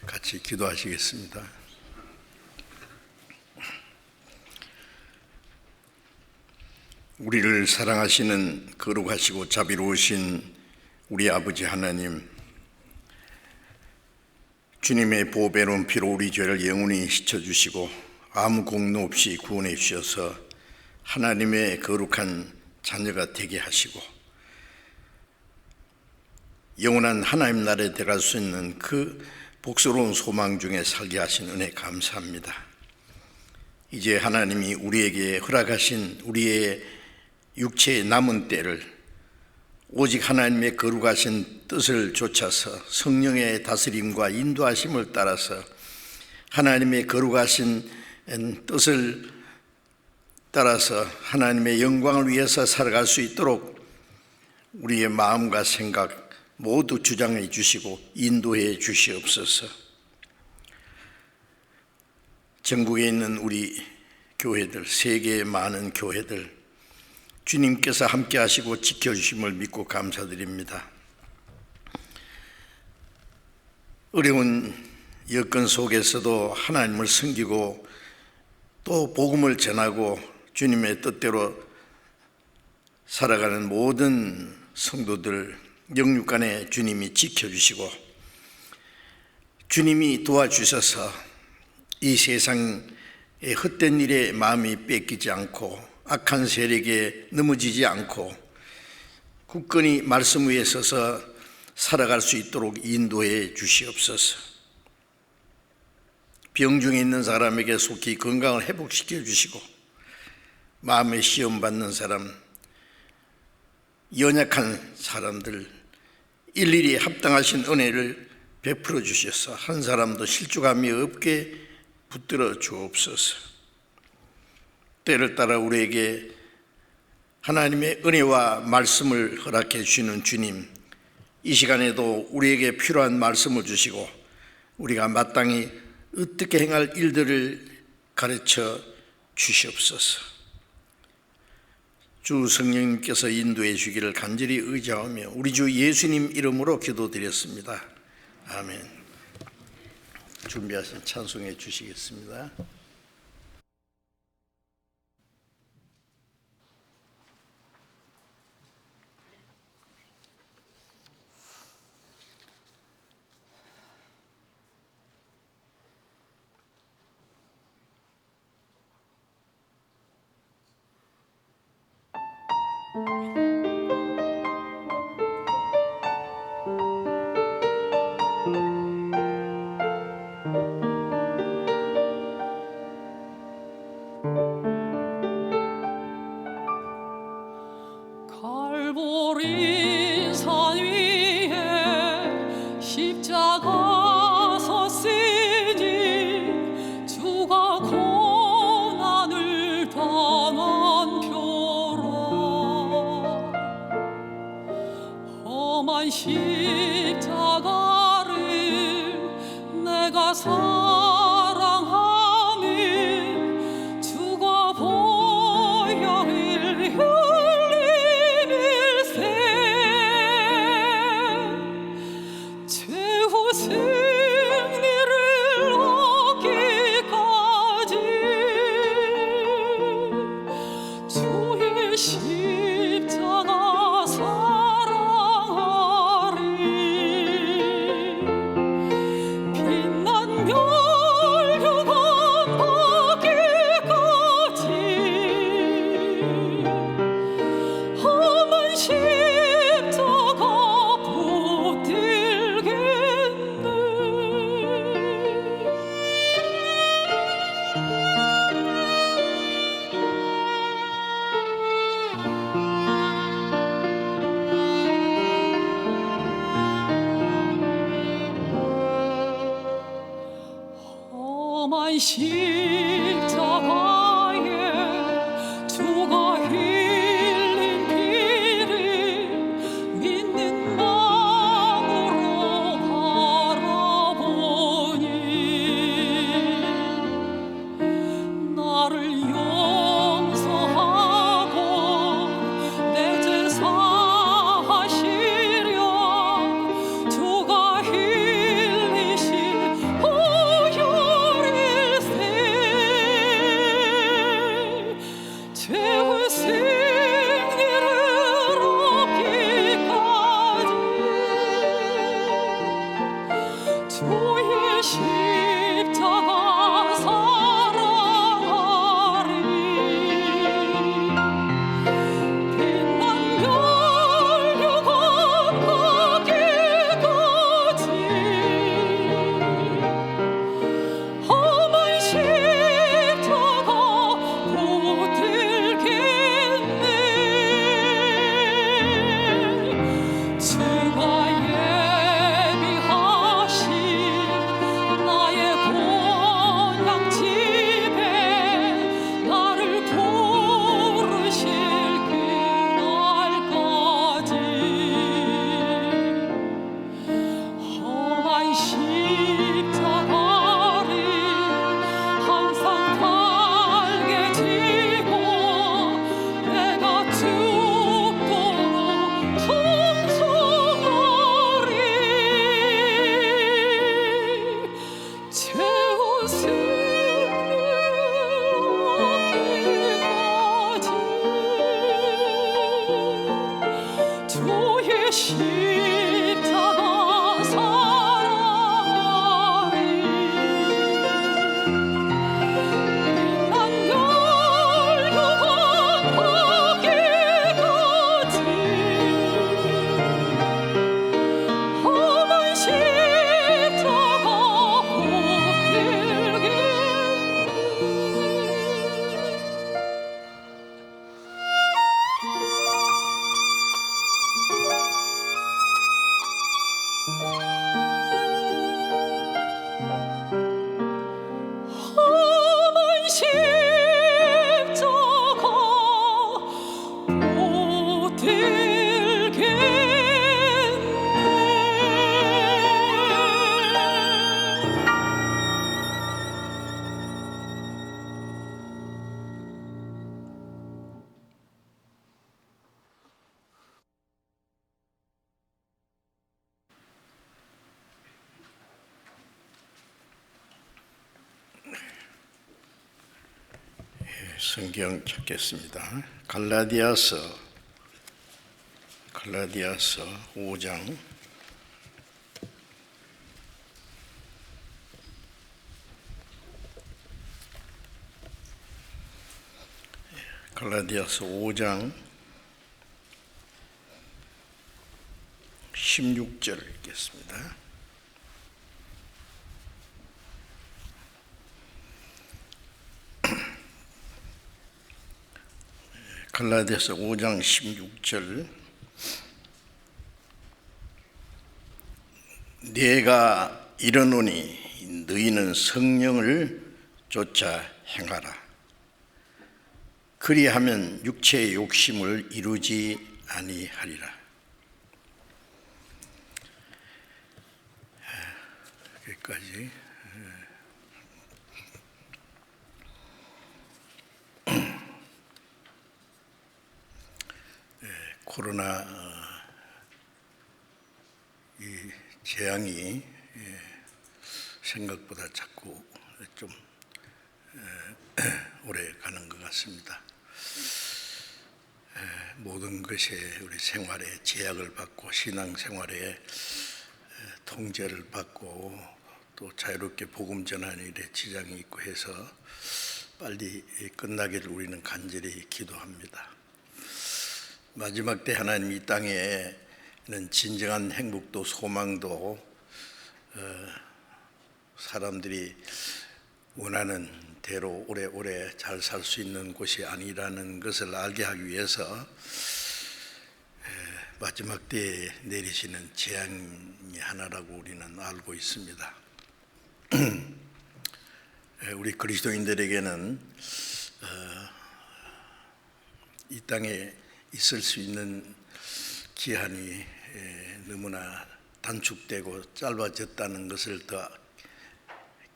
같이 기도하시겠습니다. 우리를 사랑하시는 거룩하시고 자비로우신 우리 아버지 하나님, 주님의 보배로운 피로 우리 죄를 영원히 씻어주시고 아무 공로 없이 구원해 주셔서 하나님의 거룩한 자녀가 되게 하시고 영원한 하나님 나라에 들어갈 수 있는 그 복스러운 소망 중에 살게 하신 은혜 감사합니다. 이제 하나님이 우리에게 허락하신 우리의 육체의 남은 때를 오직 하나님의 거룩하신 뜻을 좇아서 성령의 다스림과 인도하심을 따라서 하나님의 거룩하신 뜻을 따라서 하나님의 영광을 위해서 살아갈 수 있도록 우리의 마음과 생각 모두 주장해 주시고 인도해 주시옵소서. 전국에 있는 우리 교회들, 세계의 많은 교회들, 주님께서 함께 하시고 지켜주심을 믿고 감사드립니다. 어려운 여건 속에서도 하나님을 섬기고 또 복음을 전하고 주님의 뜻대로 살아가는 모든 성도들 영육간에 주님이 지켜주시고 주님이 도와주셔서 이 세상의 헛된 일에 마음이 뺏기지 않고 악한 세력에 넘어지지 않고 굳건히 말씀 위에 서서 살아갈 수 있도록 인도해 주시옵소서. 병중에 있는 사람에게 속히 건강을 회복시켜 주시고 마음에 시험 받는 사람, 연약한 사람들 일일이 합당하신 은혜를 베풀어 주셔서 한 사람도 실족함이 없게 붙들어 주옵소서. 때를 따라 우리에게 하나님의 은혜와 말씀을 허락해 주시는 주님, 이 시간에도 우리에게 필요한 말씀을 주시고 우리가 마땅히 어떻게 행할 일들을 가르쳐 주시옵소서. 주 성령님께서 인도해 주기를 간절히 의지하며 우리 주 예수님 이름으로 기도드렸습니다. 아멘. 준비하신 찬송해 주시겠습니다. 주가 힐리시 십자가 사랑하리 난 열교가 바뀌까지 험한 십자가 붙들길 험한 십자가 못 들겠네. 성경 찾겠습니다. 갈라디아서 5장 16절 읽겠습니다. 갈라디아서 5장 16절 내가 이르노니 너희는 성령을 쫓아 행하라 그리하면 육체의 욕심을 이루지 아니하리라. 여기까지. 코로나 이 재앙이 생각보다 자꾸 좀 오래 가는 것 같습니다. 모든 것에 우리 생활에 제약을 받고 신앙생활에 통제를 받고 또 자유롭게 복음 전하는 일에 지장이 있고 해서 빨리 끝나기를 우리는 간절히 기도합니다. 마지막 때 하나님 이 땅에는 진정한 행복도 소망도 사람들이 원하는 대로 오래오래 잘 살 수 있는 곳이 아니라는 것을 알게 하기 위해서 마지막 때에 내리시는 재앙이 하나라고 우리는 알고 있습니다. 우리 그리스도인들에게는 이 땅에 있을 수 있는 기한이 너무나 단축되고 짧아졌다는 것을 더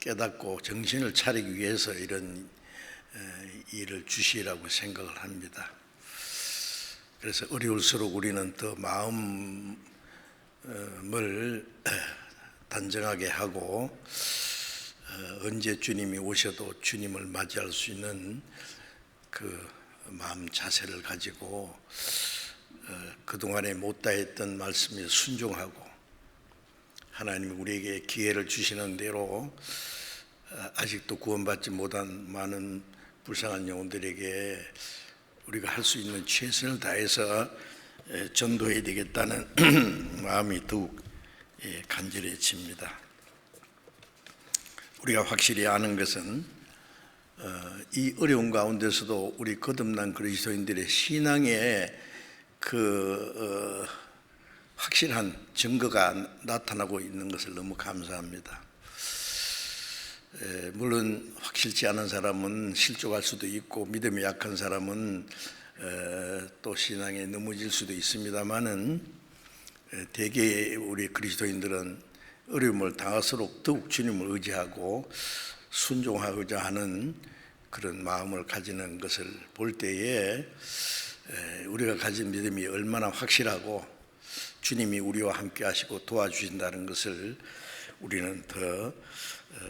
깨닫고 정신을 차리기 위해서 이런 일을 주시라고 생각을 합니다. 그래서 어려울수록 우리는 더 마음을 단정하게 하고 언제 주님이 오셔도 주님을 맞이할 수 있는 그 마음 자세를 가지고 그동안에 못다했던 말씀에 순종하고 하나님이 우리에게 기회를 주시는 대로 아직도 구원받지 못한 많은 불쌍한 영혼들에게 우리가 할 수 있는 최선을 다해서 전도해야 되겠다는 마음이 더욱 간절해집니다. 우리가 확실히 아는 것은 이 어려운 가운데서도 우리 거듭난 그리스도인들의 신앙의 그 확실한 증거가 나타나고 있는 것을 너무 감사합니다. 물론 확실치 않은 사람은 실족할 수도 있고 믿음이 약한 사람은 또 신앙에 넘어질 수도 있습니다만은 대개 우리 그리스도인들은 어려움을 당할수록 더욱 주님을 의지하고 순종하고자 하는 그런 마음을 가지는 것을 볼 때에 우리가 가진 믿음이 얼마나 확실하고 주님이 우리와 함께 하시고 도와주신다는 것을 우리는 더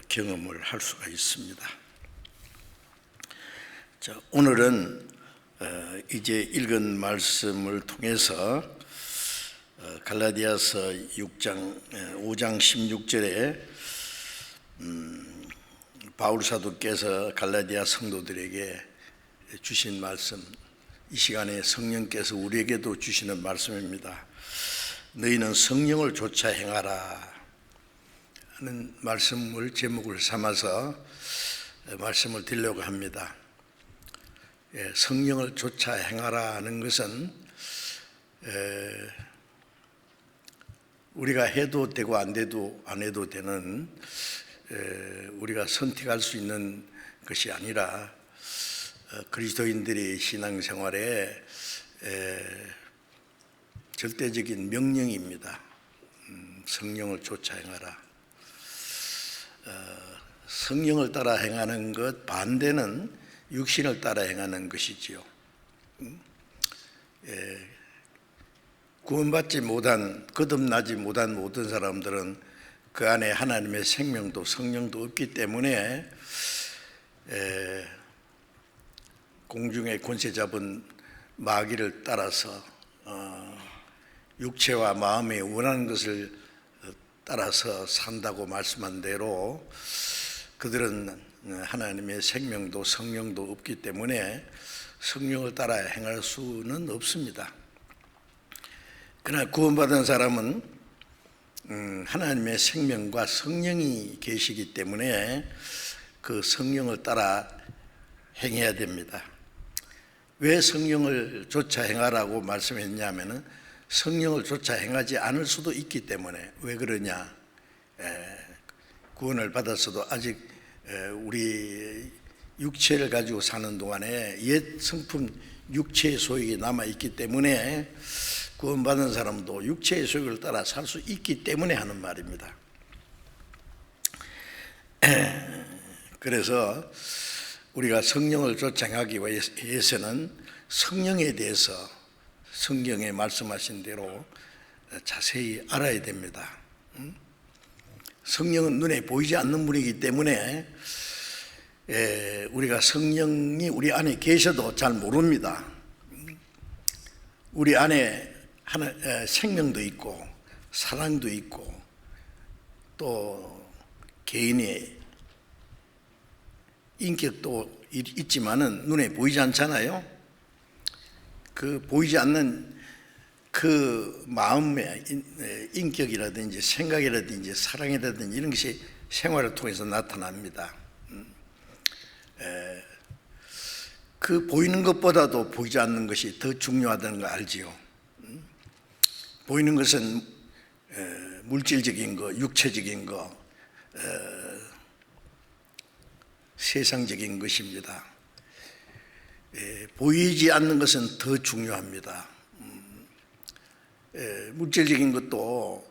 경험을 할 수가 있습니다. 자, 오늘은 이제 읽은 말씀을 통해서 갈라디아서 5장 16절에 바울 사도께서 갈라디아 성도들에게 주신 말씀, 이 시간에 성령께서 우리에게도 주시는 말씀입니다. 너희는 성령을 좇아 행하라 하는 말씀을 제목을 삼아서 말씀을 드리려고 합니다. 성령을 좇아 행하라 하는 것은 우리가 해도 되고 안 해도 되는 우리가 선택할 수 있는 것이 아니라 그리스도인들의 신앙생활에 절대적인 명령입니다. 성령을 좇아 행하라. 성령을 따라 행하는 것 반대는 육신을 따라 행하는 것이지요. 구원받지 못한, 거듭나지 못한 모든 사람들은 그 안에 하나님의 생명도 성령도 없기 때문에 공중의 권세 잡은 마귀를 따라서 육체와 마음에 원하는 것을 따라서 산다고 말씀한 대로 그들은 하나님의 생명도 성령도 없기 때문에 성령을 따라 행할 수는 없습니다. 그러나 구원받은 사람은 하나님의 생명과 성령이 계시기 때문에 그 성령을 따라 행해야 됩니다. 왜 성령을 좇아 행하라고 말씀했냐면은 성령을 좇아 행하지 않을 수도 있기 때문에. 왜 그러냐? 구원을 받았어도 아직 우리 육체를 가지고 사는 동안에 옛 성품 육체의 소욕이 남아있기 때문에 구원받은 사람도 육체의 소욕을 따라 살 수 있기 때문에 하는 말입니다. 그래서 우리가 성령을 좇아 행하기 위해서는 성령에 대해서 성경에 말씀하신 대로 자세히 알아야 됩니다. 성령은 눈에 보이지 않는 분이기 때문에 우리가 성령이 우리 안에 계셔도 잘 모릅니다. 우리 안에 생명도 있고 사랑도 있고 또 개인의 인격도 있지만은 눈에 보이지 않잖아요. 그 보이지 않는 그 마음의 인격이라든지 생각이라든지 사랑이라든지 이런 것이 생활을 통해서 나타납니다. 그 보이는 것보다도 보이지 않는 것이 더 중요하다는 거 알지요. 보이는 것은 물질적인 거, 육체적인 거, 세상적인 것입니다. 보이지 않는 것은 더 중요합니다. 물질적인 것도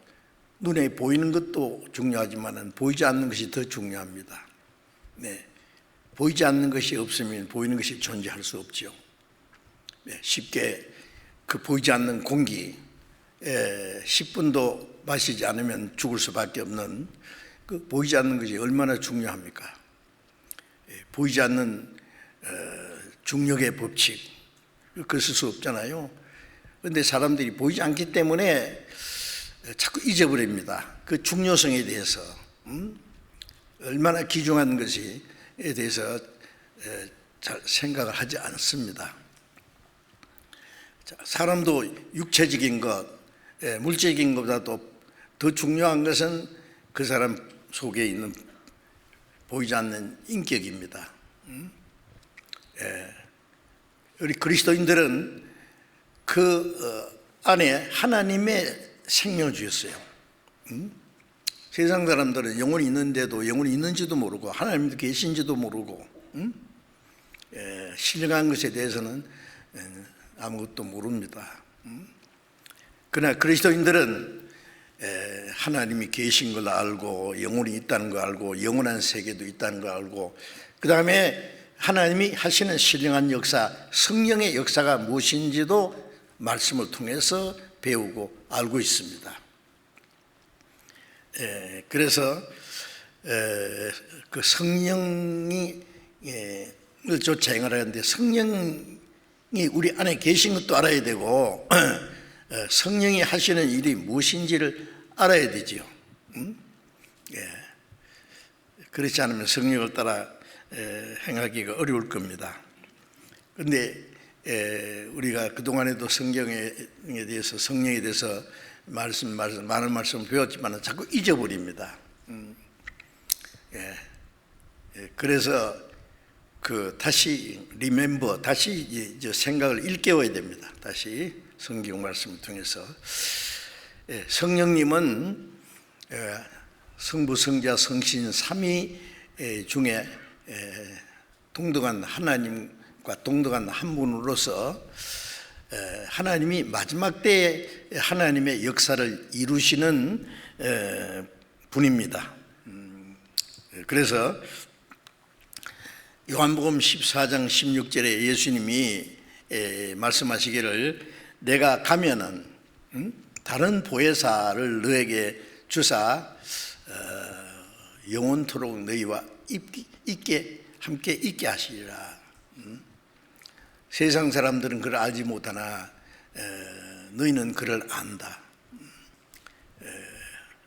눈에 보이는 것도 중요하지만 보이지 않는 것이 더 중요합니다. 보이지 않는 것이 없으면 보이는 것이 존재할 수 없죠. 쉽게 그 보이지 않는 공기 10분도 마시지 않으면 죽을 수밖에 없는 그 보이지 않는 것이 얼마나 중요합니까? 보이지 않는 중력의 법칙, 그럴 수 없잖아요. 그런데 사람들이 보이지 않기 때문에 자꾸 잊어버립니다. 그 중요성에 대해서 얼마나 귀중한 것에 대해서 잘 생각을 하지 않습니다. 사람도 육체적인 것, 물질적인 것보다도 더 중요한 것은 그 사람 속에 있는 보이지 않는 인격입니다. 우리 그리스도인들은 그 안에 하나님의 생명을 주셨어요. 세상 사람들은 영혼이 있는데도 영혼이 있는지도 모르고 하나님도 계신지도 모르고 신령한 것에 대해서는 아무것도 모릅니다. 그러나 그리스도인들은 하나님이 계신 걸 알고 영혼이 있다는 걸 알고 영원한 세계도 있다는 걸 알고 그 다음에 하나님이 하시는 신령한 역사, 성령의 역사가 무엇인지도 말씀을 통해서 배우고 알고 있습니다. 그래서 그 성령이 쫓아 행하라 하는데 성령이 우리 안에 계신 것도 알아야 되고 성령이 하시는 일이 무엇인지를 알아야 되지요. 그렇지 않으면 성령을 따라 행하기가 어려울 겁니다. 그런데 우리가 그동안에도 성경에 대해서, 성령에 대해서 많은 말씀을 배웠지만 자꾸 잊어버립니다. 그래서 다시 리멤버, 다시 생각을 일깨워야 됩니다. 다시 성경 말씀을 통해서. 성령님은 성부, 성자, 성신 삼위 중에 동등한 하나님과 동등한 한 분으로서 하나님이 마지막 때에 하나님의 역사를 이루시는 분입니다. 그래서 요한복음 14장 16절에 예수님이 말씀하시기를 내가 가면은 다른 보혜사를 너에게 주사 영원토록 너희와 함께 있게 하시리라. 세상 사람들은 그를 알지 못하나 너희는 그를 안다.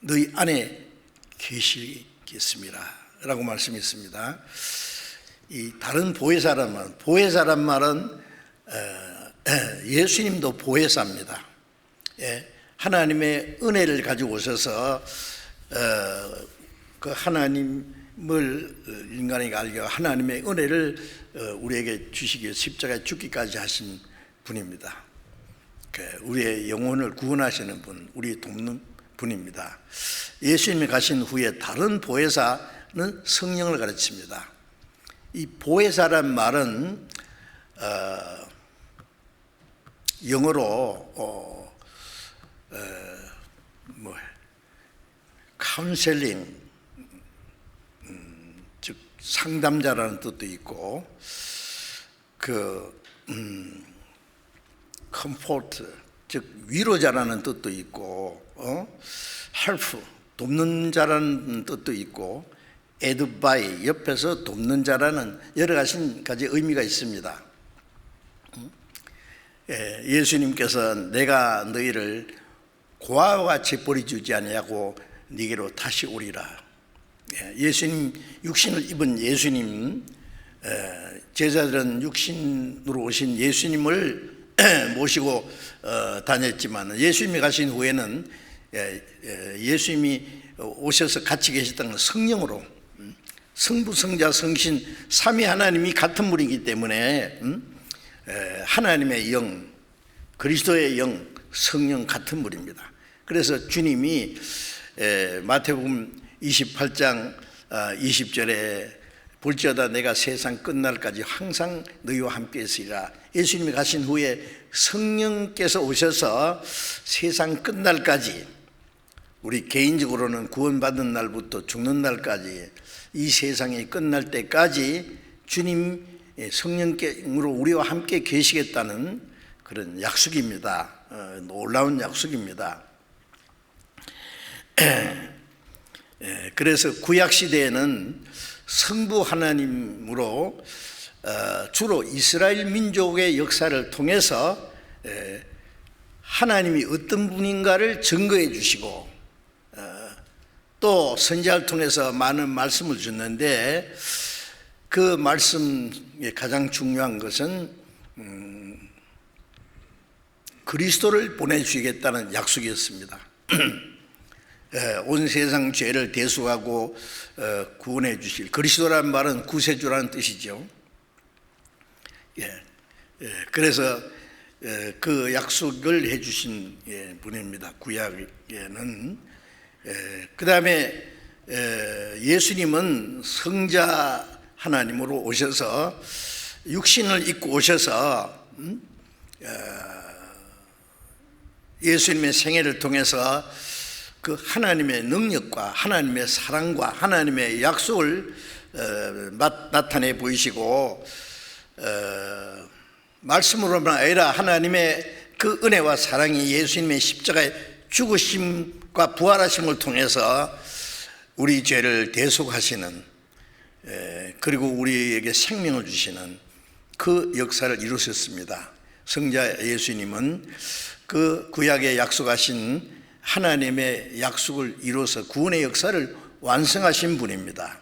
너희 안에 계시겠습니다 라고 말씀했습니다. 이 다른 보혜사란 말은 예수님도 보혜사입니다. 하나님의 은혜를 가지고 오셔서 그 하나님을 인간에게 알게 하나님의 은혜를 우리에게 주시기 위해 십자가에 죽기까지 하신 분입니다. 우리의 영혼을 구원하시는 분, 우리 돕는 분입니다. 예수님이 가신 후에 다른 보혜사는 성령을 가르칩니다. 이 보혜사란 말은 영어로 카운셀링, 즉 상담자라는 뜻도 있고, 컴포트, 즉 위로자라는 뜻도 있고, 헬프, 돕는 자라는 뜻도 있고, 에드바이, 옆에서 돕는 자라는 여러 가지 의미가 있습니다. 예수님께서 내가 너희를 고아와 같이 버려주지 아니하고 네게로 다시 오리라. 예수님, 육신을 입은 예수님, 제자들은 육신으로 오신 예수님을 모시고 다녔지만 예수님이 가신 후에는 예수님이 오셔서 같이 계셨다는 성령으로, 성부, 성자, 성신 삼위 하나님이 같은 분이기 때문에 하나님의 영, 그리스도의 영, 성령 같은 분입니다. 그래서 주님이 마태복음 28장 20절에 볼지어다 내가 세상 끝날까지 항상 너희와 함께 있으리라. 예수님이 가신 후에 성령께서 오셔서 세상 끝날까지, 우리 개인적으로는 구원받은 날부터 죽는 날까지, 이 세상이 끝날 때까지 주님 성령으로 우리와 함께 계시겠다는 그런 약속입니다. 놀라운 약속입니다. 그래서 구약시대에는 성부 하나님으로 주로 이스라엘 민족의 역사를 통해서 하나님이 어떤 분인가를 증거해 주시고, 또 선지자를 통해서 많은 말씀을 줬는데, 그 말씀의 가장 중요한 것은 그리스도를 보내주시겠다는 약속이었습니다. 온 세상 죄를 대속하고 구원해 주실, 그리스도라는 말은 구세주라는 뜻이죠. 그래서 그 약속을 해주신 분입니다. 구약에는. 그 다음에 예수님은 성자 하나님으로 오셔서 육신을 입고 오셔서 예수님의 생애를 통해서 그 하나님의 능력과 하나님의 사랑과 하나님의 약속을 나타내 보이시고, 말씀으로만 아니라 하나님의 그 은혜와 사랑이 예수님의 십자가의 죽으심과 부활하심을 통해서 우리 죄를 대속하시는, 그리고 우리에게 생명을 주시는 그 역사를 이루셨습니다. 성자 예수님은 그 구약에 약속하신 하나님의 약속을 이루어서 구원의 역사를 완성하신 분입니다.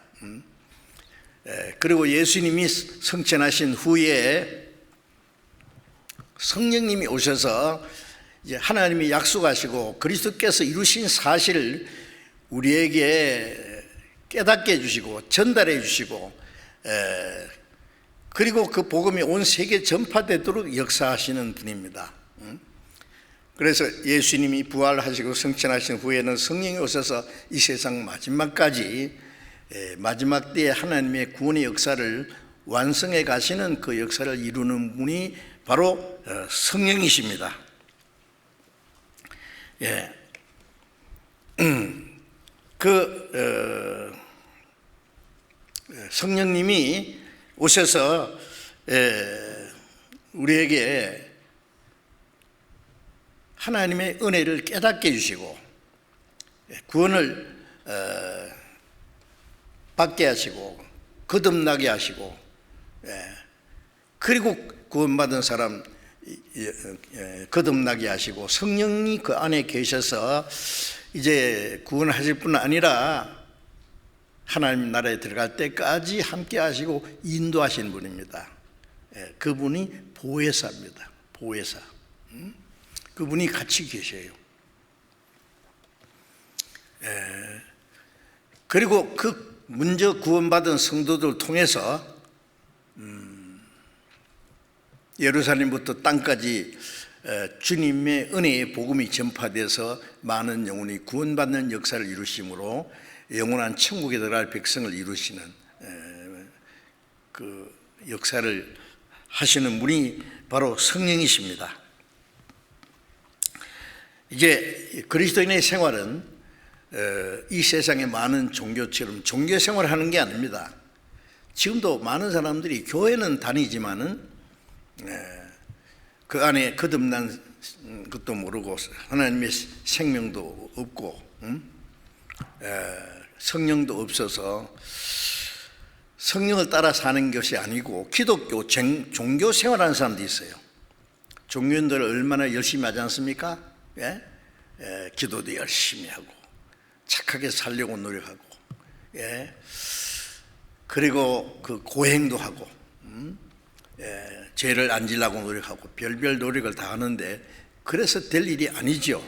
그리고 예수님이 성천하신 후에 성령님이 오셔서 이제 하나님이 약속하시고 그리스도께서 이루신 사실을 우리에게 깨닫게 해주시고 전달해 주시고, 그리고 그 복음이 온 세계에 전파되도록 역사하시는 분입니다. 그래서 예수님이 부활하시고 성천하신 후에는 성령이 오셔서 이 세상 마지막까지, 마지막 때에 하나님의 구원의 역사를 완성해 가시는 그 역사를 이루는 분이 바로 성령이십니다. 성령님이 오셔서 우리에게 하나님의 은혜를 깨닫게 해주시고 구원을 받게 하시고 거듭나게 하시고, 그리고 구원받은 사람 거듭나게 하시고 성령이 그 안에 계셔서 이제 구원하실 뿐 아니라 하나님 나라에 들어갈 때까지 함께 하시고 인도하시는 분입니다. 그분이 보혜사입니다. 보혜사. 그분이 같이 계셔요. 그리고 그 먼저 구원받은 성도들을 통해서 예루살렘부터 땅까지 주님의 은혜의 복음이 전파돼서 많은 영혼이 구원받는 역사를 이루심으로 영원한 천국에 들어갈 백성을 이루시는 그 역사를 하시는 분이 바로 성령이십니다. 이제 그리스도인의 생활은 이 세상의 많은 종교처럼 종교 생활을 하는 게 아닙니다. 지금도 많은 사람들이 교회는 다니지만은 그 안에 거듭난 것도 모르고 하나님의 생명도 없고 성령도 없어서 성령을 따라 사는 것이 아니고 기독교 종교 생활하는 사람도 있어요. 종교인들 얼마나 열심히 하지 않습니까? 기도도 열심히 하고 착하게 살려고 노력하고, 그리고 그 고행도 하고, 죄를 안 지려고 노력하고 별별 노력을 다 하는데 그래서 될 일이 아니죠.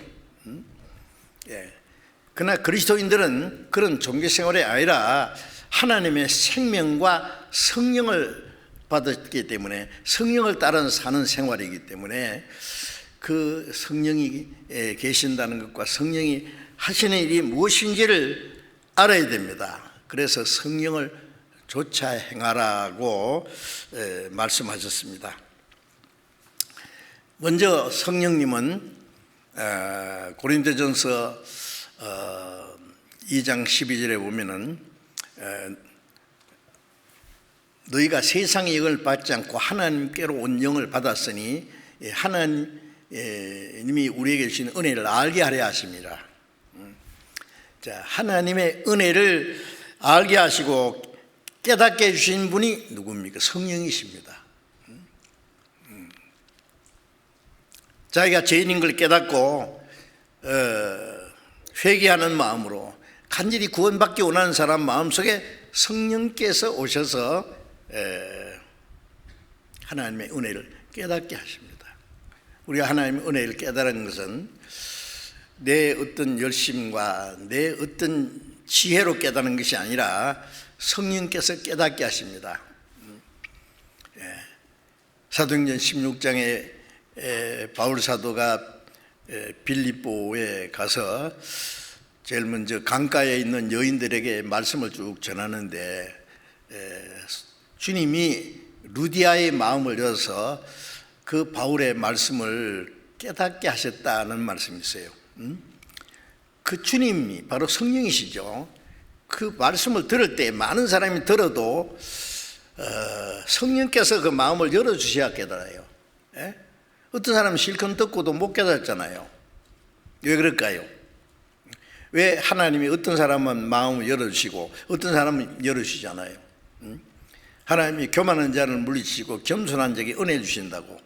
그러나 그리스도인들은 그런 종교 생활이 아니라 하나님의 생명과 성령을 받았기 때문에 성령을 따라 사는 생활이기 때문에 그 성령이 계신다는 것과 성령이 하시는 일이 무엇인지를 알아야 됩니다. 그래서 성령을 조차 행하라고 말씀하셨습니다. 먼저 성령님은 고린도전서 2장 12절에 보면은 너희가 세상의 영을 받지 않고 하나님께로 온 영을 받았으니 하나님이 우리에게 주신 은혜를 알게 하려 하십니다. 자, 하나님의 은혜를 알게 하시고 깨닫게 해주신 분이 누굽니까? 성령이십니다. 자기가 죄인인 걸 깨닫고 회개하는 마음으로 간절히 구원받기 원하는 사람 마음속에 성령께서 오셔서 하나님의 은혜를 깨닫게 하십니다. 우리가 하나님의 은혜를 깨달은 것은 내 어떤 열심과 내 어떤 지혜로 깨닫는 것이 아니라 성령께서 깨닫게 하십니다. 사도행전 16장에 바울 사도가 빌립보에 가서 제일 먼저 강가에 있는 여인들에게 말씀을 쭉 전하는데 주님이 루디아의 마음을 열어서 그 바울의 말씀을 깨닫게 하셨다는 말씀이 있어요. 그 주님이 바로 성령이시죠. 그 말씀을 들을 때 많은 사람이 들어도 성령께서 그 마음을 열어주셔야 깨달아요. 어떤 사람은 실컷 듣고도 못 깨닫잖아요. 왜 그럴까요? 왜 하나님이 어떤 사람은 마음을 열어주시고 어떤 사람은 열어주시잖아요. 하나님이 교만한 자를 물리치시고 겸손한 자에게 은혜 주신다고.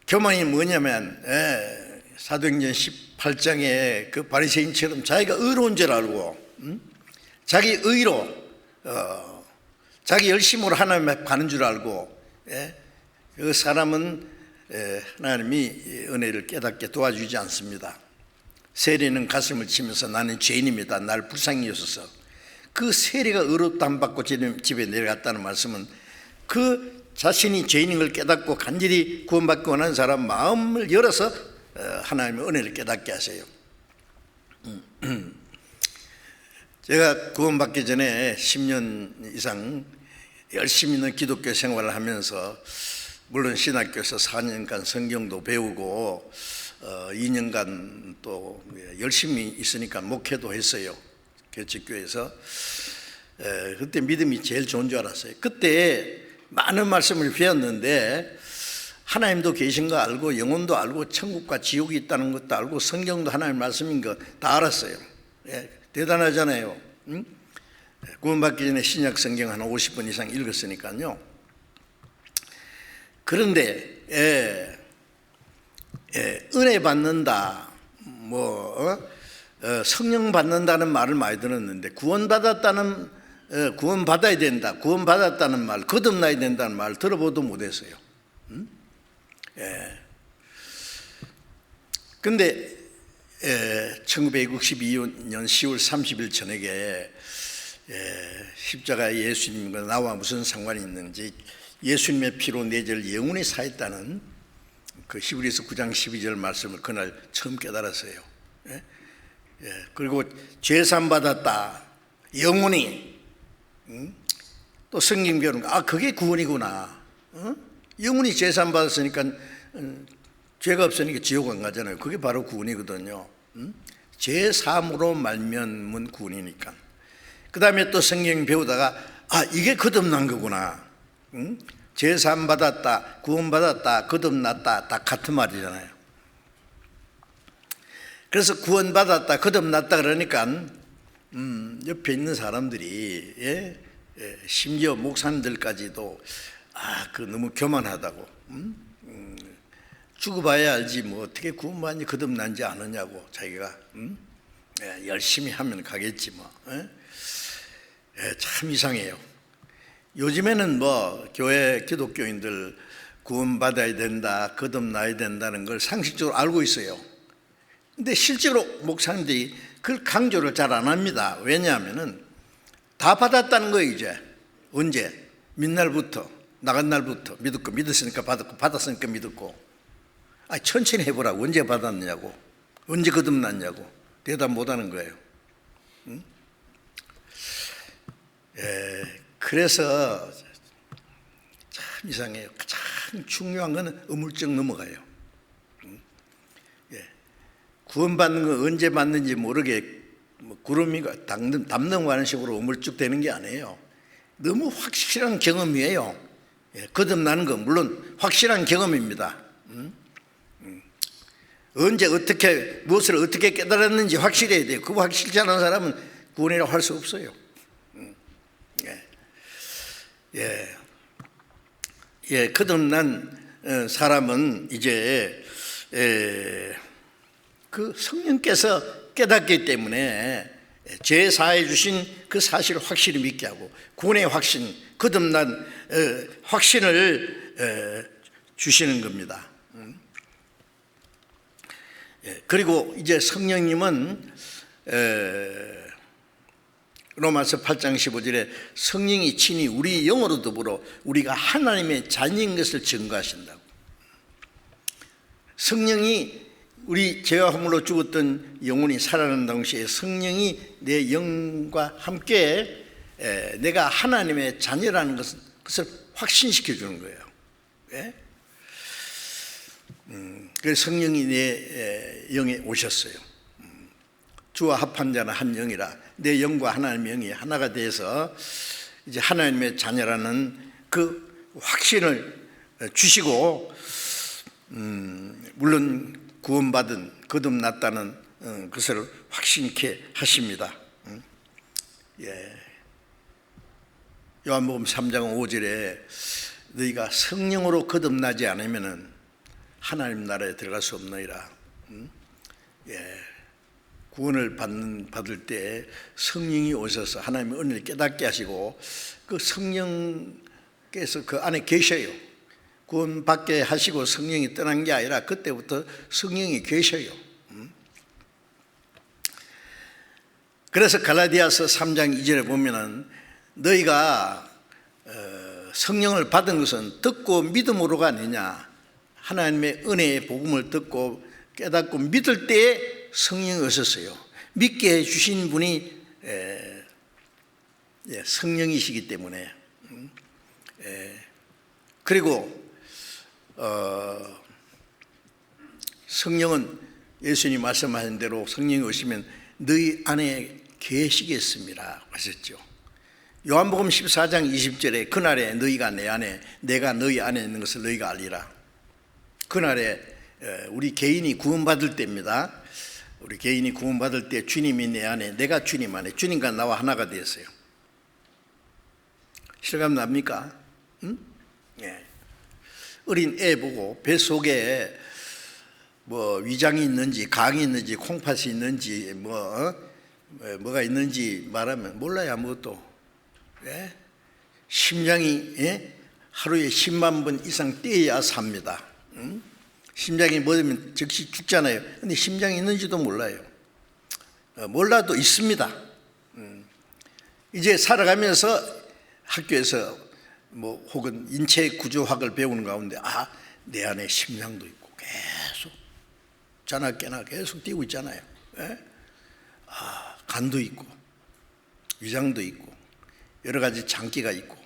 교만이 뭐냐면 사도행전 18장에 그 바리새인처럼 자기가 의로운 줄 알고 자기 의로 자기 열심으로 하나님 앞에 가는 줄 알고 그 사람은 하나님이 은혜를 깨닫게 도와주지 않습니다. 세리는 가슴을 치면서 나는 죄인입니다. 나를 불쌍히 여소서. 그 세리가 의롭다함 받고 집에 내려갔다는 말씀은 그 자신이 죄인인 걸 깨닫고 간절히 구원받기 원하는 사람 마음을 열어서 하나님의 은혜를 깨닫게 하세요. 제가 구원받기 전에 10년 이상 열심히 있는 기독교 생활을 하면서 물론 신학교에서 4년간 성경도 배우고 2년간 또 열심히 있으니까 목회도 했어요. 교칙교회에서. 그때 믿음이 제일 좋은 줄 알았어요. 그때 많은 말씀을 배웠는데 하나님도 계신 거 알고 영혼도 알고 천국과 지옥이 있다는 것도 알고 성경도 하나님 말씀인 거 다 알았어요. 대단하잖아요. 응? 구원받기 전에 신약 성경 한 50번 이상 읽었으니까요. 그런데 은혜 받는다, 성령 받는다는 말을 많이 들었는데 구원받았다는 구원받아야 된다, 구원받았다는 말, 거듭나야 된다는 말 들어보도 못했어요. 근데 1962년 10월 30일 저녁에 십자가에 예수님과 나와 무슨 상관이 있는지 예수님의 피로 내 죄를 영원히 사했다는 그 히브리서 9장 12절 말씀을 그날 처음 깨달았어요. 그리고 죄산 받았다 영원히. 또 성경 배우는 거, 그게 구원이구나. 영원히 죄산 받았으니까 죄가 없으니까 지옥 안 가잖아요. 그게 바로 구원이거든요. 죄 사함으로 말미암은 구원이니까. 그 다음에 또 성경 배우다가 이게 거듭난 거구나. 죄 사함 받았다, 구원 받았다, 거듭났다, 다 같은 말이잖아요. 그래서 구원 받았다, 거듭났다 그러니까 옆에 있는 사람들이 심지어 목사님들까지도 그 너무 교만하다고. 죽어봐야 알지 뭐 어떻게 구원받는지 거듭난지 아느냐고 자기가 열심히 하면 가겠지 뭐. 참 이상해요. 요즘에는 교회 기독교인들 구원받아야 된다, 거듭나야 된다는 걸 상식적으로 알고 있어요. 근데 실제로 목사님들이 그걸 강조를 잘 안 합니다. 왜냐하면은 다 받았다는 거예요. 이제 언제? mid날부터 나간 날부터 믿었고, 믿었으니까 받았고, 받았으니까 믿었고. 천천히 해보라고. 언제 받았느냐고, 언제 거듭났냐고 대답 못하는 거예요. 그래서 참 이상해요. 가장 중요한 거는 우물쩍 넘어가요. 구원받는 거 언제 받는지 모르게 구름이가 담넘어가는 식으로 우물쩍 되는 게 아니에요. 너무 확실한 경험이에요. 거듭나는 거 물론 확실한 경험입니다. 언제 어떻게 무엇을 어떻게 깨달았는지 확실해야 돼요. 그거 확실치 않은 사람은 구원이라고 할 수 없어요. 거듭난 사람은 이제 그 성령께서 깨닫기 때문에 죄 사해 주신 그 사실을 확실히 믿게 하고 구원의 확신, 거듭난 확신을 주시는 겁니다. 그리고 이제 성령님은 로마서 8장 15절에 성령이 친히 우리 영으로 더불어 우리가 하나님의 자녀인 것을 증거하신다고. 성령이 우리 죄와 허물로 죽었던 영혼이 살아나는 동시에 성령이 내 영과 함께 내가 하나님의 자녀라는 것을 확신시켜 주는 거예요. 그래서 성령이 내 영에 오셨어요. 주와 합한 자는 한 영이라. 내 영과 하나님의 영이 하나가 돼서 이제 하나님의 자녀라는 그 확신을 주시고, 물론 구원받은 거듭났다는 것을 확신케 하십니다. 요한복음 3장 5절에 너희가 성령으로 거듭나지 않으면은 하나님 나라에 들어갈 수 없느니라. 구원을 받을 때 성령이 오셔서 하나님의 은혜를 깨닫게 하시고 그 성령께서 그 안에 계셔요. 구원받게 하시고 성령이 떠난 게 아니라 그때부터 성령이 계셔요. 그래서 갈라디아서 3장 2절에 보면은 너희가 성령을 받은 것은 듣고 믿음으로가 아니냐. 하나님의 은혜의 복음을 듣고 깨닫고 믿을 때에 성령이 오셨어요. 믿게 해주신 분이 성령이시기 때문에. 그리고 성령은 예수님이 말씀하신 대로 성령이 오시면 너희 안에 계시겠습니다 하셨죠. 요한복음 14장 20절에 그날에 너희가 내 안에 내가 너희 안에 있는 것을 너희가 알리라. 그날에 우리 개인이 구원받을 때입니다. 우리 개인이 구원받을 때 주님이 내 안에 내가 주님 안에 주님과 나와 하나가 되었어요. 실감 납니까? 응? 어린 애 보고 뱃속에 뭐 위장이 있는지 강이 있는지 콩팥이 있는지 뭐가 있는지 말하면 몰라요. 아무것도. 심장이 하루에 10만 번 이상 뛰어야 삽니다. 심장이 멎으면 즉시 죽잖아요. 근데 심장이 있는지도 몰라요. 몰라도 있습니다. 이제 살아가면서 학교에서 뭐 혹은 인체 구조학을 배우는 가운데 내 안에 심장도 있고 계속 자나 깨나 계속 뛰고 있잖아요. 간도 있고 위장도 있고 여러 가지 장기가 있고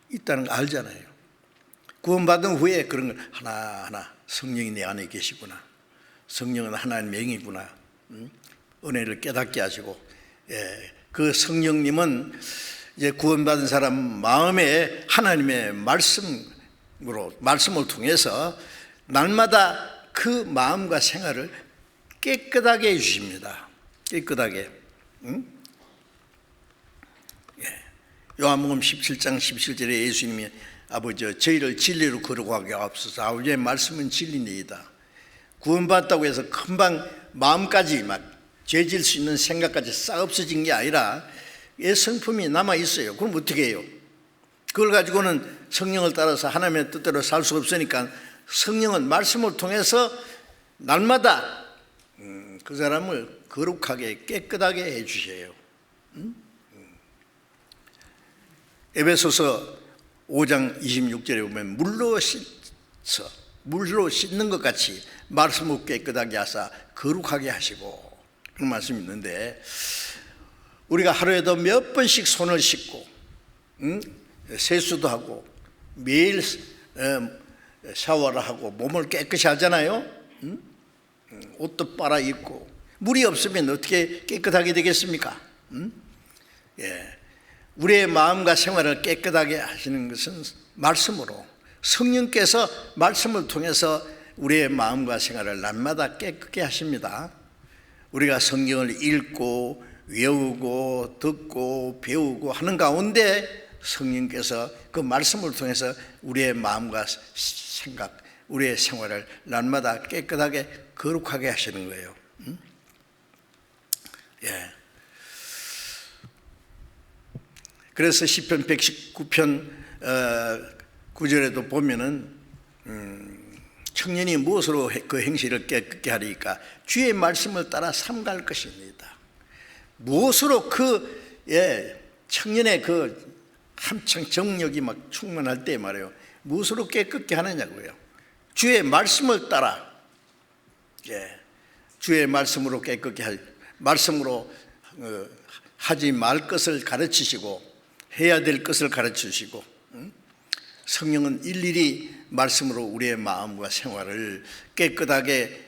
있다는 거 알잖아요. 구원받은 후에 그런 걸 하나하나 성령이 내 안에 계시구나. 성령은 하나님의 영이구나. 은혜를 깨닫게 하시고 그 성령님은 이제 구원받은 사람 마음에 하나님의 말씀을 통해서 날마다 그 마음과 생활을 깨끗하게 해주십니다. 깨끗하게. 요한복음 17장 17절에 예수님이 아버지 저희를 진리로 거룩하게 하옵소서. 아버지의 말씀은 진리니이다. 구원받았다고 해서 금방 마음까지 막 죄질 수 있는 생각까지 싹 없어진 게 아니라 성품이 남아있어요. 그럼 어떻게 해요? 그걸 가지고는 성령을 따라서 하나님의 뜻대로 살 수 없으니까 성령은 말씀을 통해서 날마다 그 사람을 거룩하게 깨끗하게 해주셔요. 에베소서 5장 26절에 보면 물로 씻는 것 같이 말씀을 깨끗하게 하사 거룩하게 하시고 그런 말씀이 있는데 우리가 하루에도 몇 번씩 손을 씻고 세수도 하고 매일 샤워를 하고 몸을 깨끗이 하잖아요. 옷도 빨아 입고 물이 없으면 어떻게 깨끗하게 되겠습니까? 우리의 마음과 생활을 깨끗하게 하시는 것은 말씀으로 성령께서 말씀을 통해서 우리의 마음과 생활을 날마다 깨끗게 하십니다. 우리가 성경을 읽고 외우고 듣고 배우고 하는 가운데 성령께서 그 말씀을 통해서 우리의 마음과 생각, 우리의 생활을 날마다 깨끗하게 거룩하게 하시는 거예요. 그래서 시편 119편 9절에도 보면은 청년이 무엇으로 그 행실을 깨끗게 하리까? 주의 말씀을 따라 삼갈 것입니다. 무엇으로 청년의 그 한창 정력이 막 충만할 때 말이에요. 무엇으로 깨끗게 하느냐고요. 주의 말씀을 따라 주의 말씀으로 깨끗게 말씀으로 하지 말 것을 가르치시고 해야 될 것을 가르치시고 성령은 일일이 말씀으로 우리의 마음과 생활을 깨끗하게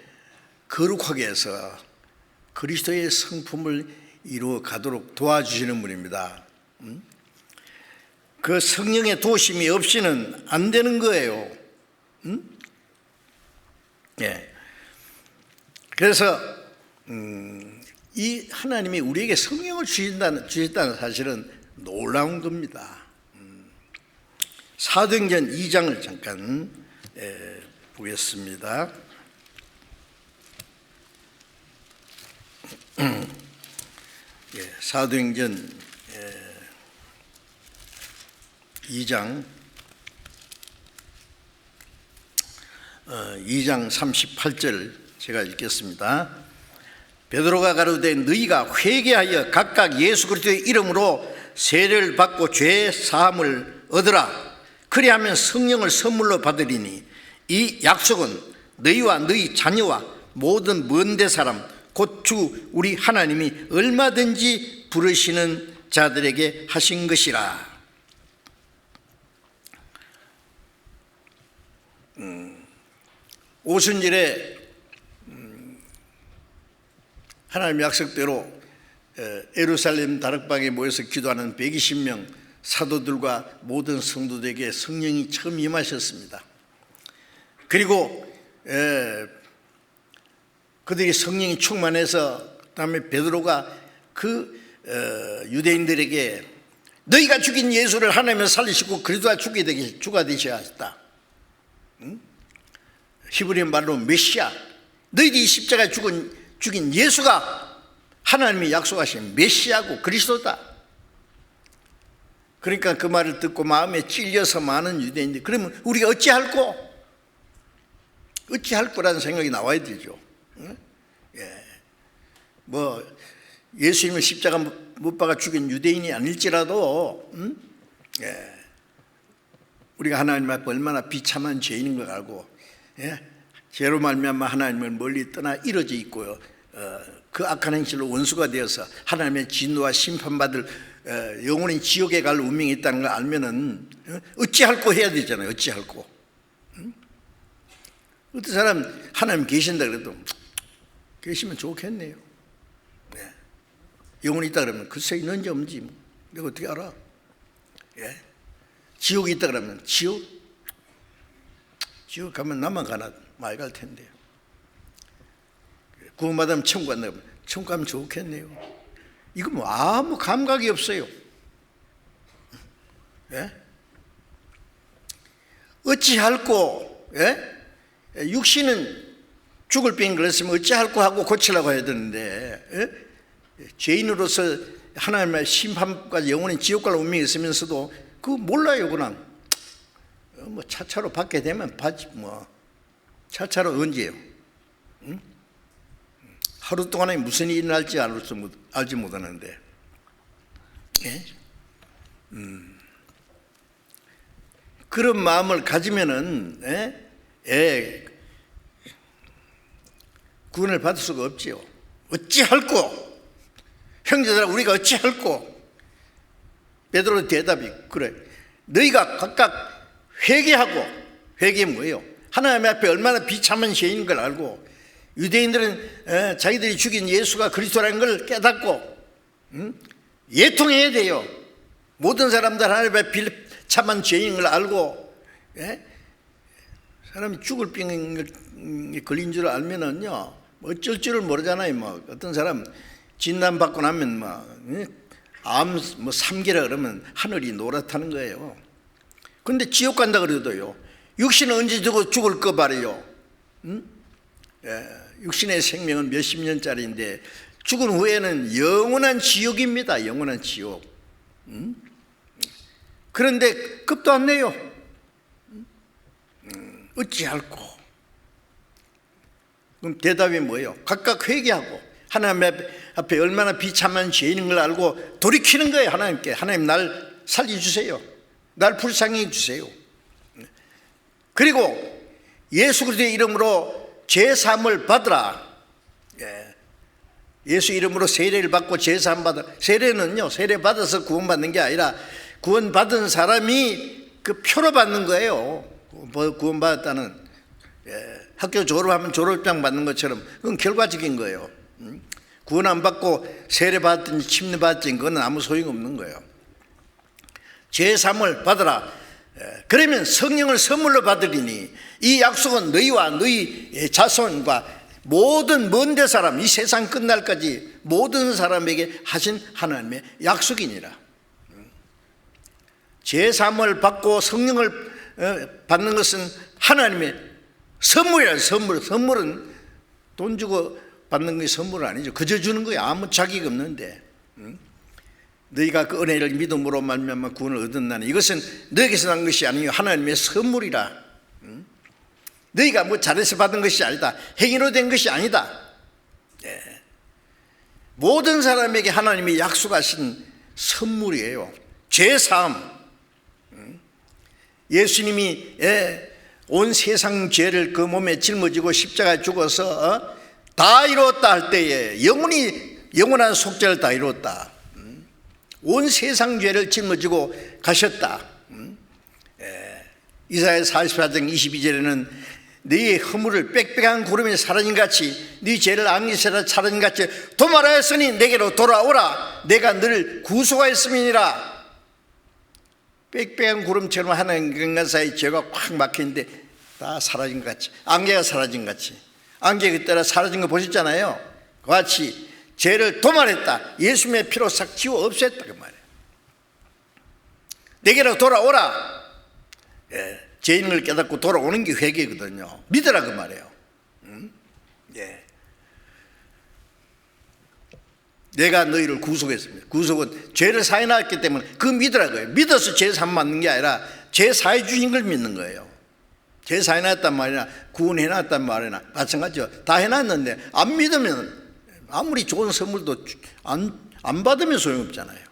거룩하게 해서 그리스도의 성품을 이루어 가도록 도와주시는 분입니다. 그 성령의 도우심이 없이는 안 되는 거예요. 그래서 이 하나님이 우리에게 성령을 주셨다는 사실은 놀라운 겁니다. 사도행전 2장을 잠깐 보겠습니다. 사도행전 2장 38절 제가 읽겠습니다. 베드로가 가로되 너희가 회개하여 각각 예수 그리스도의 이름으로 세례를 받고 죄 사함을 얻으라. 그리하면 성령을 선물로 받으리니 이 약속은 너희와 너희 자녀와 모든 먼데 사람 곧 주 우리 하나님이 얼마든지 부르시는 자들에게 하신 것이라. 오순절에 하나님 약속대로 예루살렘 다락방에 모여서 기도하는 120명 사도들과 모든 성도들에게 성령이 처음 임하셨습니다. 그리고 그들이 성령이 충만해서 그다음에 베드로가 그 유대인들에게 너희가 죽인 예수를 하나님은 살리시고 그리스도가 주가 되셔야 했다. 히브리어 말로 메시아, 너희들이 십자가에 죽인 예수가 하나님이 약속하신 메시아고 그리스도다. 그러니까 그 말을 듣고 마음에 찔려서 많은 유대인들이 그러면 우리가 어찌할 거라는 생각이 나와야 되죠. 뭐 예수님을 십자가 못 박아 죽인 유대인이 아닐지라도 우리가 하나님 앞에 얼마나 비참한 죄인인 걸 알고 죄로 말미암아 하나님을 멀리 떠나 이루어져 있고요, 그 악한 행실로 원수가 되어서 하나님의 진노와 심판받을 영원히 지옥에 갈 운명이 있다는 걸 알면은 어찌할꼬 해야 되잖아요. 어찌할꼬. 어떤 사람 하나님 계신다 그래도 계시면 좋겠네요. 영혼이 있다 그러면 글쎄 있는지 없는지 내가 어떻게 알아? 지옥이 있다 그러면 지옥 가면 나만 가나 말 갈 텐데요. 구원받으면 천국 간다 그러면 천국 가면 좋겠네요. 이거 뭐 아무 감각이 없어요. 어찌할꼬? 육신은 죽을 병인 걸렸으면 어찌할꼬 하고 고치려고 해야 되는데 죄인으로서 하나님의 심판과 영원히 지옥 갈 운명이 있으면서도 그거 몰라요. 그냥 뭐 차차로 받게 되면 받지 뭐. 차차로 언제요? 하루 동안에 무슨 일이 날지 알지 못하는데. 그런 마음을 가지면은 구원을 받을 수가 없지요. 어찌할꼬? 형제들아 우리가 어찌할꼬? 베드로의 대답이 그래. 너희가 각각 회개하고, 회개 뭐예요? 하나님 앞에 얼마나 비참한 죄인인 걸 알고, 유대인들은 자기들이 죽인 예수가 그리스도라는 걸 깨닫고 예통해야 돼요. 모든 사람들 하나님 앞에 비참한 죄인인 걸 알고, 사람이 죽을 병에 걸린 줄 알면은요 어쩔 줄을 모르잖아요. 뭐 어떤 사람 진단 받고 나면 암 3개라 그러면 하늘이 노랗다는 거예요. 그런데 지옥 간다 그래도요 육신은 언제 죽을 거 말이에요. 육신의 생명은 몇십 년짜리인데 죽은 후에는 영원한 지옥입니다. 영원한 지옥. 그런데 겁도 안 내요. 어찌할꼬? 그럼 대답이 뭐예요? 각각 회개하고 하나님 앞에 얼마나 비참한 죄인인 걸 알고 돌이키는 거예요. 하나님께. 하나님 날 살려주세요. 날 불쌍히 해주세요. 그리고 예수 그리스도의 이름으로 죄사함을 받으라. 예수 이름으로 세례를 받고 죄사함 받아. 세례는요 세례 받아서 구원받는 게 아니라 구원받은 사람이 그 표로 받는 거예요. 구원받았다는, 학교 졸업하면 졸업장 받는 것처럼 그건 결과적인 거예요. 구원 안 받고 세례 받든지 침례 받든지 그건 아무 소용없는 거예요. 죄사함을 받으라. 그러면 성령을 선물로 받으리니 이 약속은 너희와 너희 자손과 모든 먼데 사람, 이 세상 끝날까지 모든 사람에게 하신 하나님의 약속이니라. 죄사함을 받고 성령을 받는 것은 하나님의 선물이라. 선물은 돈 주고 받는 게 선물은 아니죠. 그저 주는 거야. 아무 자격 없는데. 너희가 그 은혜를 믿음으로 말미암아 구원을 얻었나니 이것은 너에게서 난 것이 아니요 하나님의 선물이라. 너희가 뭐 잘해서 받은 것이 아니다. 행위로 된 것이 아니다. 모든 사람에게 하나님이 약속하신 선물이에요. 죄사함. 예수님이 온 세상 죄를 그 몸에 짊어지고 십자가에 죽어서 다 이루었다 할 때에 영원한 속죄를 다 이루었다. 온 세상 죄를 짊어지고 가셨다. 이사야 44장 22절에는 너희의 허물을 빽빽한 구름이 사라진같이 네 죄를 안개새라 사라진같이 도말하였으니 내게로 돌아오라. 내가 너를 구속하였음이니라. 빽빽한 구름처럼 하나님과 사이 죄가 확 막혔는데 다 사라진 것 같이, 안개가 사라진 것 같이. 안개 그때라 사라진 거 보셨잖아요. 그 같이 죄를 도말했다. 예수님의 피로 싹 지워 없앴다 그 말이에요. 내게로 돌아오라. 죄인을 깨닫고 돌아오는 게 회개거든요. 믿으라 그 말이에요. 내가 너희를 구속했습니다. 구속은 죄를 사해놨기 때문에 그 믿으라 거예요. 믿어서 죄 사함 받는 게 아니라 죄 사해 주신 걸 믿는 거예요. 죄 사해놨단 말이나 구원해놨단 말이나 마찬가지죠. 다 해놨는데 안 믿으면 아무리 좋은 선물도 안 받으면 소용없잖아요.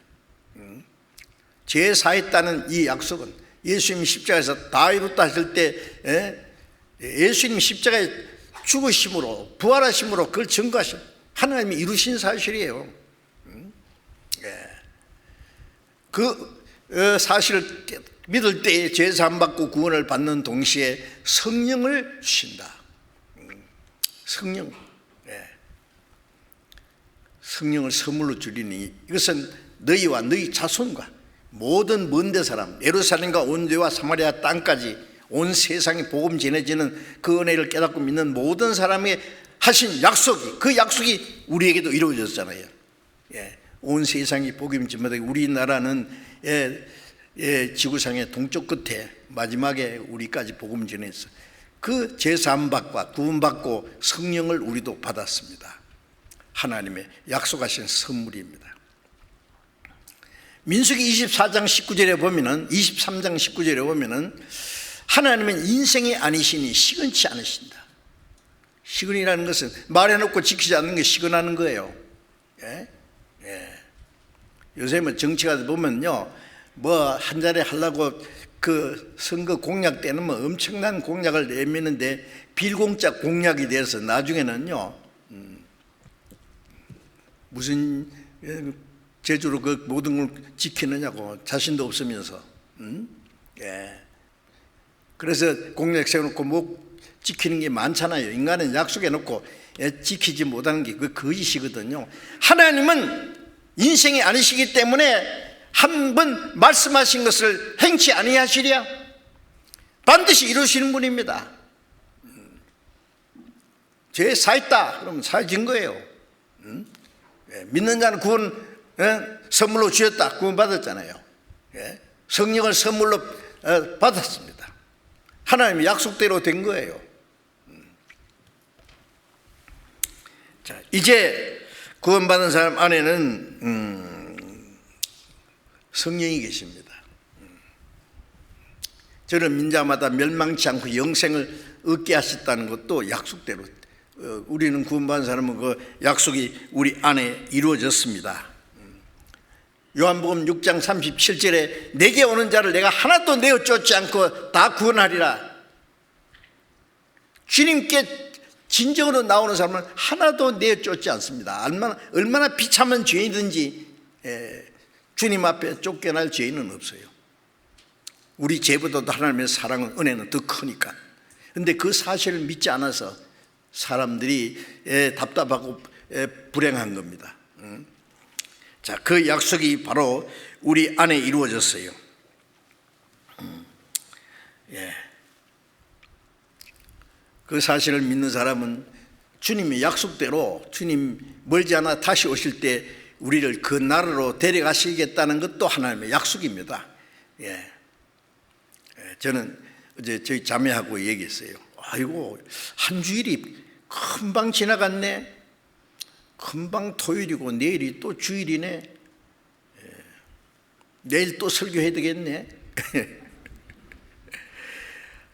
죄 사했다는 이 약속은 예수님이 십자가에서 다 이뤘다 하실 때 예수님이 십자가에 죽으심으로 부활하심으로 그걸 증거하신 하나님이 이루신 사실이에요. 그 사실을 믿을 때에 죄사함 받고 구원을 받는 동시에 성령을 주신다. 성령을 선물로 주리니 이것은 너희와 너희 자손과 모든 먼데 사람 예루살렘과 온 유대와 사마리아 땅까지 온 세상에 복음 전해지는 그 은혜를 깨닫고 믿는 모든 사람에게 하신 약속이, 그 약속이 우리에게도 이루어졌잖아요. 온 세상이 복음 전하되 우리나라는 지구상의 동쪽 끝에 마지막에 우리까지 복음 전했어. 그 제사함받고 구원받고 성령을 우리도 받았습니다. 하나님의 약속하신 선물입니다. 민수기 24장 19절에 보면은 23장 19절에 보면은 하나님은 인생이 아니시니 시근치 않으신다. 시근이라는 것은 말해놓고 지키지 않는 게 시근하는 거예요. 요새 뭐 정치가 보면요, 뭐 한 자리 하려고 그 선거 공약 때는 뭐 엄청난 공약을 내미는데 빌공짜 공약이 돼서 나중에는요, 무슨 제주로 그 모든 걸 지키느냐고 자신도 없으면서, 그래서 공약 세워놓고 못 지키는 게 많잖아요. 인간은 약속해놓고 지키지 못하는 게 그 거짓이거든요. 하나님은 인생이 아니시기 때문에 한 번 말씀하신 것을 행치 아니하시랴 반드시 이루시는 분입니다. 죄 사했다 그러면 사해진 거예요. 믿는 자는 구원 선물로 주셨다. 구원 받았잖아요. 성령을 선물로 받았습니다. 하나님의 약속대로 된 거예요. 자, 이제 구원받은 사람 안에는 성령이 계십니다. 저는 민자마다 멸망치 않고 영생을 얻게 하셨다는 것도 약속대로, 우리는 구원받은 사람은 그 약속이 우리 안에 이루어졌습니다. 요한복음 6장 37절에 내게 오는 자를 내가 하나도 내어 쫓지 않고 다 구원하리라. 주님께 진정으로 나오는 사람은 하나도 내어 쫓지 않습니다. 얼마나 비참한 죄인든지 주님 앞에 쫓겨날 죄인은 없어요. 우리 죄보다도 하나님의 사랑은, 은혜는 더 크니까. 그런데 그 사실을 믿지 않아서 사람들이 답답하고 불행한 겁니다. 자, 그 약속이 바로 우리 안에 이루어졌어요. 그 사실을 믿는 사람은 주님의 약속대로 주님 멀지 않아 다시 오실 때 우리를 그 나라로 데려가시겠다는 것도 하나님의 약속입니다. 저는 어제 저희 자매하고 얘기했어요. 아이고, 한 주일이 금방 지나갔네. 금방 토요일이고 내일이 또 주일이네. 내일 또 설교해야 되겠네.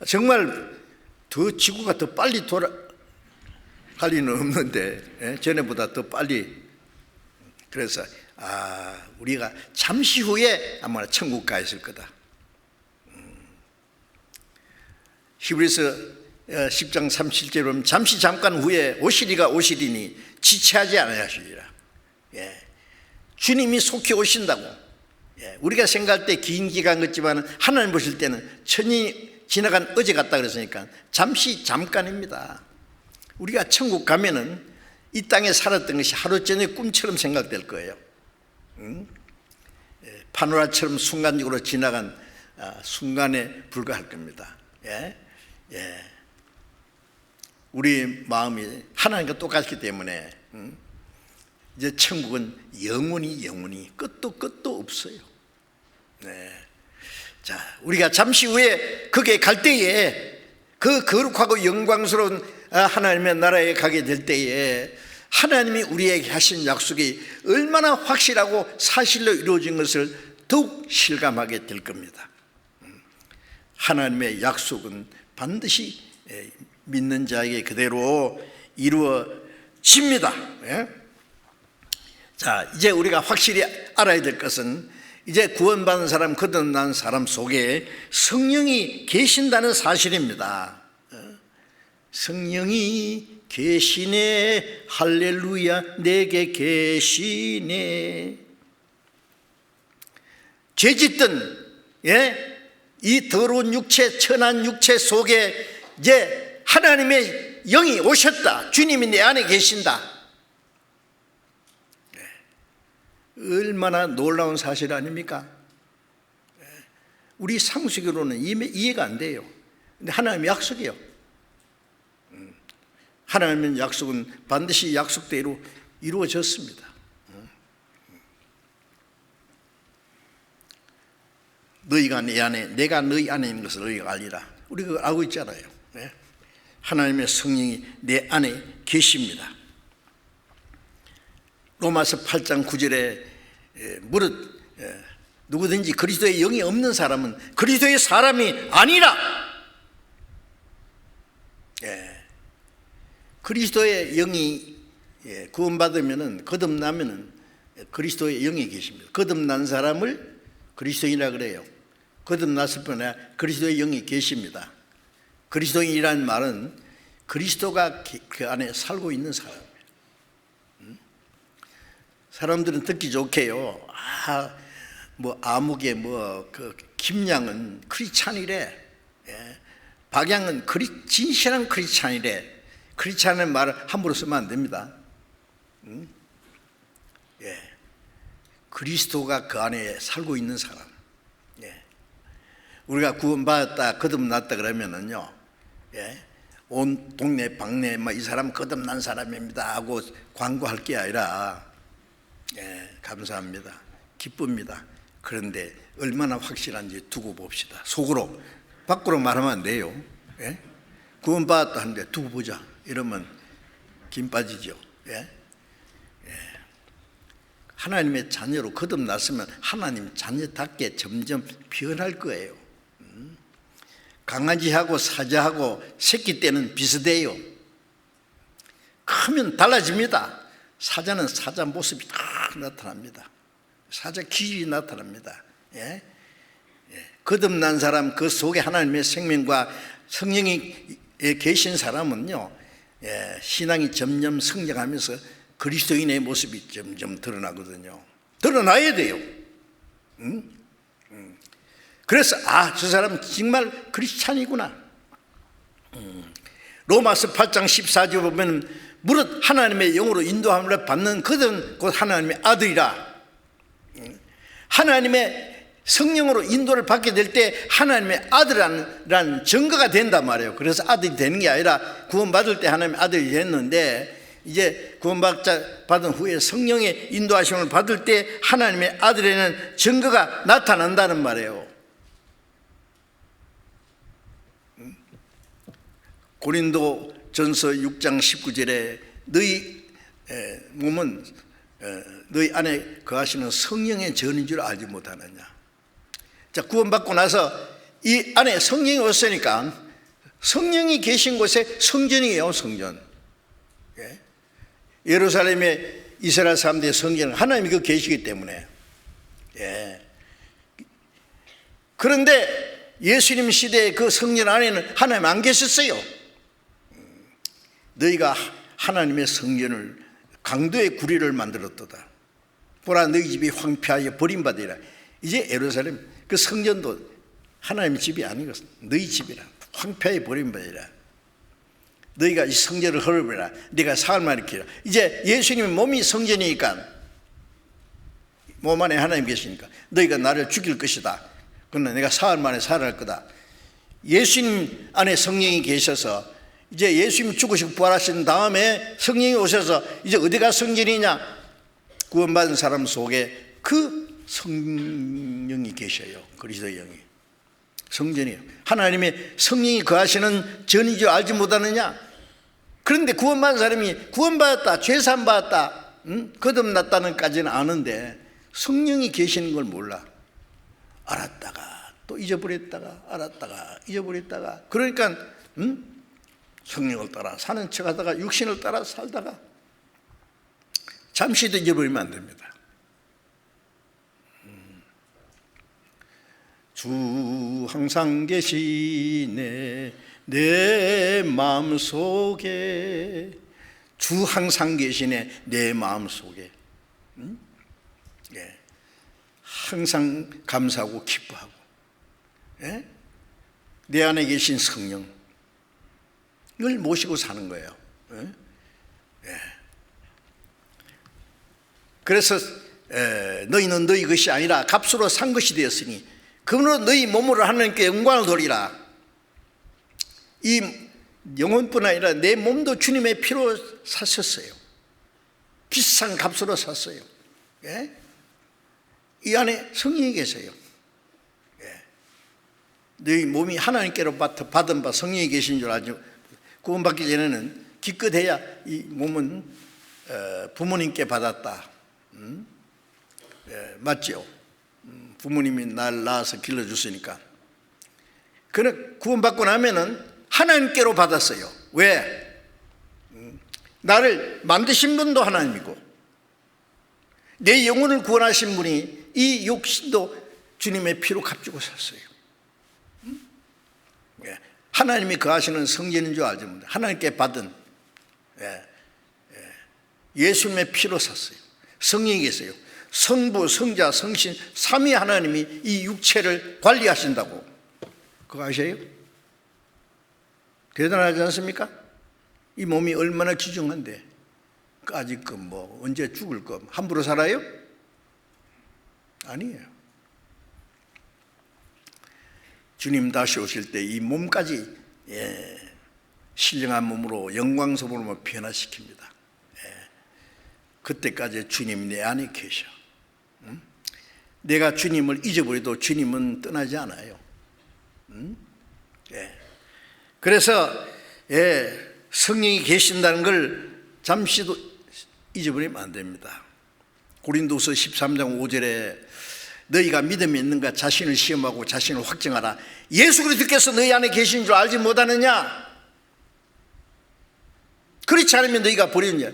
정말 더 지구가 더 빨리 돌아갈 리는 없는데 전에보다 더 빨리. 그래서 우리가 잠시 후에 아마 천국 가 있을 거다. 히브리서 10장 37절에 보면 잠시 잠깐 후에 오시리가 오시리니 지체하지 않으시리라. 주님이 속히 오신다고. 우리가 생각할 때 긴 기간 같지만 하나님 보실 때는 천이 지나간 어제 같다 그랬으니까 잠시 잠깐입니다. 우리가 천국 가면은 이 땅에 살았던 것이 하루 저녁 꿈처럼 생각될 거예요. 파노라처럼 순간적으로 지나간 순간에 불과할 겁니다. 우리 마음이 하나님과 똑같기 때문에 이제 천국은 영원히 끝도 없어요. 자, 우리가 잠시 후에 거기에 갈 때에 그 거룩하고 영광스러운 하나님의 나라에 가게 될 때에 하나님이 우리에게 하신 약속이 얼마나 확실하고 사실로 이루어진 것을 더욱 실감하게 될 겁니다. 하나님의 약속은 반드시 믿는 자에게 그대로 이루어집니다. 자, 이제 우리가 확실히 알아야 될 것은 이제 구원받은 사람, 거듭난 사람 속에 성령이 계신다는 사실입니다. 성령이 계시네, 할렐루야, 내게 계시네. 죄짓던 이 더러운 육체, 천한 육체 속에 이제 하나님의 영이 오셨다. 주님이 내 안에 계신다. 얼마나 놀라운 사실 아닙니까? 우리 상식으로는 이해가 안 돼요. 근데 하나님의 약속이에요. 하나님의 약속은 반드시 약속대로 이루어졌습니다. 너희가 내 안에, 내가 너희 안에 있는 것을 너희가 알리라. 우리 그거 알고 있잖아요. 하나님의 성령이 내 안에 계십니다. 로마서 8장 9절에 무릇 누구든지 그리스도의 영이 없는 사람은 그리스도의 사람이 아니라. 그리스도의 영이 구원받으면은, 거듭나면은 그리스도의 영이 계십니다. 거듭난 사람을 그리스도인이라 그래요. 거듭났을 뿐 아니라 그리스도의 영이 계십니다. 그리스도인이라는 말은 그리스도가 그 안에 살고 있는 사람이에요. 사람들은 듣기 좋게요. 아무개 그 김양은 크리스찬이래. 박양은 진실한 크리스찬이래. 크리스찬의 말을 함부로 쓰면 안 됩니다. 그리스도가 그 안에 살고 있는 사람. 우리가 구원받았다, 거듭났다 그러면은요, 온 동네 방네 이 사람 거듭난 사람입니다 하고 광고할 게 아니라, 감사합니다, 기쁩니다. 그런데 얼마나 확실한지 두고 봅시다. 속으로, 밖으로 말하면 안 돼요. 구원받았다 하는데 두고 보자 이러면 김 빠지죠. 하나님의 자녀로 거듭났으면 하나님 자녀답게 점점 변할 거예요. 강아지하고 사자하고 새끼 때는 비슷해요. 크면 달라집니다. 사자는 사자 모습이 딱 나타납니다. 사자 기질이 나타납니다. 거듭난 사람, 그 속에 하나님의 생명과 성령이 계신 사람은요, 신앙이 점점 성장하면서 그리스도인의 모습이 점점 드러나거든요. 드러나야 돼요. 그래서 저 사람은 정말 크리스찬이구나. 로마서 8장 14절 보면 무릇 하나님의 영으로 인도함을 받는 그들은 곧 하나님의 아들이라. 하나님의 성령으로 인도를 받게 될 때 하나님의 아들이라는 증거가 된단 말이에요. 그래서 아들이 되는 게 아니라 구원받을 때 하나님의 아들이 됐는데, 이제 구원받은 후에 성령의 인도하심을 받을 때 하나님의 아들에는 증거가 나타난다는 말이에요. 고린도 전서 6장 19절에 너희 몸은 너희 안에 거하시는 성령의 전인 줄 알지 못하느냐. 자, 구원받고 나서 이 안에 성령이 왔으니까 성령이 계신 곳에 성전이에요. 성전. 예루살렘에 이스라엘 사람들의 성전은 하나님이 그 계시기 때문에. 그런데 예수님 시대의 그 성전 안에는 하나님 안 계셨어요. 너희가 하나님의 성전을 강도의 구리를 만들었도다. 보라, 너희 집이 황폐하여 버림받으리라. 이제 예루살렘 그 성전도 하나님의 집이 아니고 너희 집이라. 황폐하여 버림받으리라. 너희가 이 성전을 헐어버리라. 네가 사흘 일으키라. 이제 예수님의 몸이 성전이니까, 몸 안에 하나님 계시니까 너희가 나를 죽일 것이다. 그러나 내가 사흘 만에 살아날 거다. 예수님 안에 성령이 계셔서 이제 예수님 죽으시고 부활하신 다음에 성령이 오셔서 이제 어디가 성전이냐? 구원받은 사람 속에 그 성령이 계셔요. 그리스도의 영이. 성전이에요. 하나님의 성령이 거하시는 전인 줄 알지 못하느냐? 그런데 구원받은 사람이 구원받았다, 죄사함 받았다, 거듭났다는 까지는 아는데 성령이 계시는 걸 몰라. 알았다가 또 잊어버렸다가 알았다가 잊어버렸다가. 그러니까 성령을 따라 사는 척하다가 육신을 따라 살다가 잠시도 잊어버리면 안 됩니다. 주 항상 계시네 내 마음속에. 주 항상 계시네 내 마음속에. 항상 감사하고 기뻐하고. 내 안에 계신 성령 이걸 모시고 사는 거예요. 그래서 너희는 너희 것이 아니라 값으로 산 것이 되었으니 그러므로 너희 몸으로 하나님께 영광을 돌리라. 이 영혼뿐 아니라 내 몸도 주님의 피로 사셨어요. 비싼 값으로 샀어요. 이 안에 성령이 계세요. 너희 몸이 하나님께로 받은 바 성령이 계신 줄 알죠. 구원받기 전에는 기껏해야 이 몸은 부모님께 받았다. 맞죠? 부모님이 날 낳아서 길러줬으니까. 그러나 구원받고 나면은 하나님께로 받았어요. 왜? 나를 만드신 분도 하나님이고 내 영혼을 구원하신 분이 이 육신도 주님의 피로 값주고 샀어요. 하나님이 거하시는 성전인 줄 알지 못해. 하나님께 받은 예수님의 피로 샀어요. 성령이 계세요. 성부, 성자, 성신 삼위 하나님이 이 육체를 관리하신다고. 그거 아세요? 대단하지 않습니까? 이 몸이 얼마나 귀중한데 아직 뭐 언제 죽을 거 함부로 살아요? 아니에요. 주님 다시 오실 때 이 몸까지 신령한 몸으로 영광스러운 변화시킵니다. 그때까지 주님 내 안에 계셔. 내가 주님을 잊어버려도 주님은 떠나지 않아요. 그래서 성령이 계신다는 걸 잠시도 잊어버리면 안 됩니다. 고린도서 13장 5절에 너희가 믿음이 있는가 자신을 시험하고 자신을 확증하라. 예수 그리스도께서 너희 안에 계신 줄 알지 못하느냐? 그렇지 않으면 너희가 버리느냐?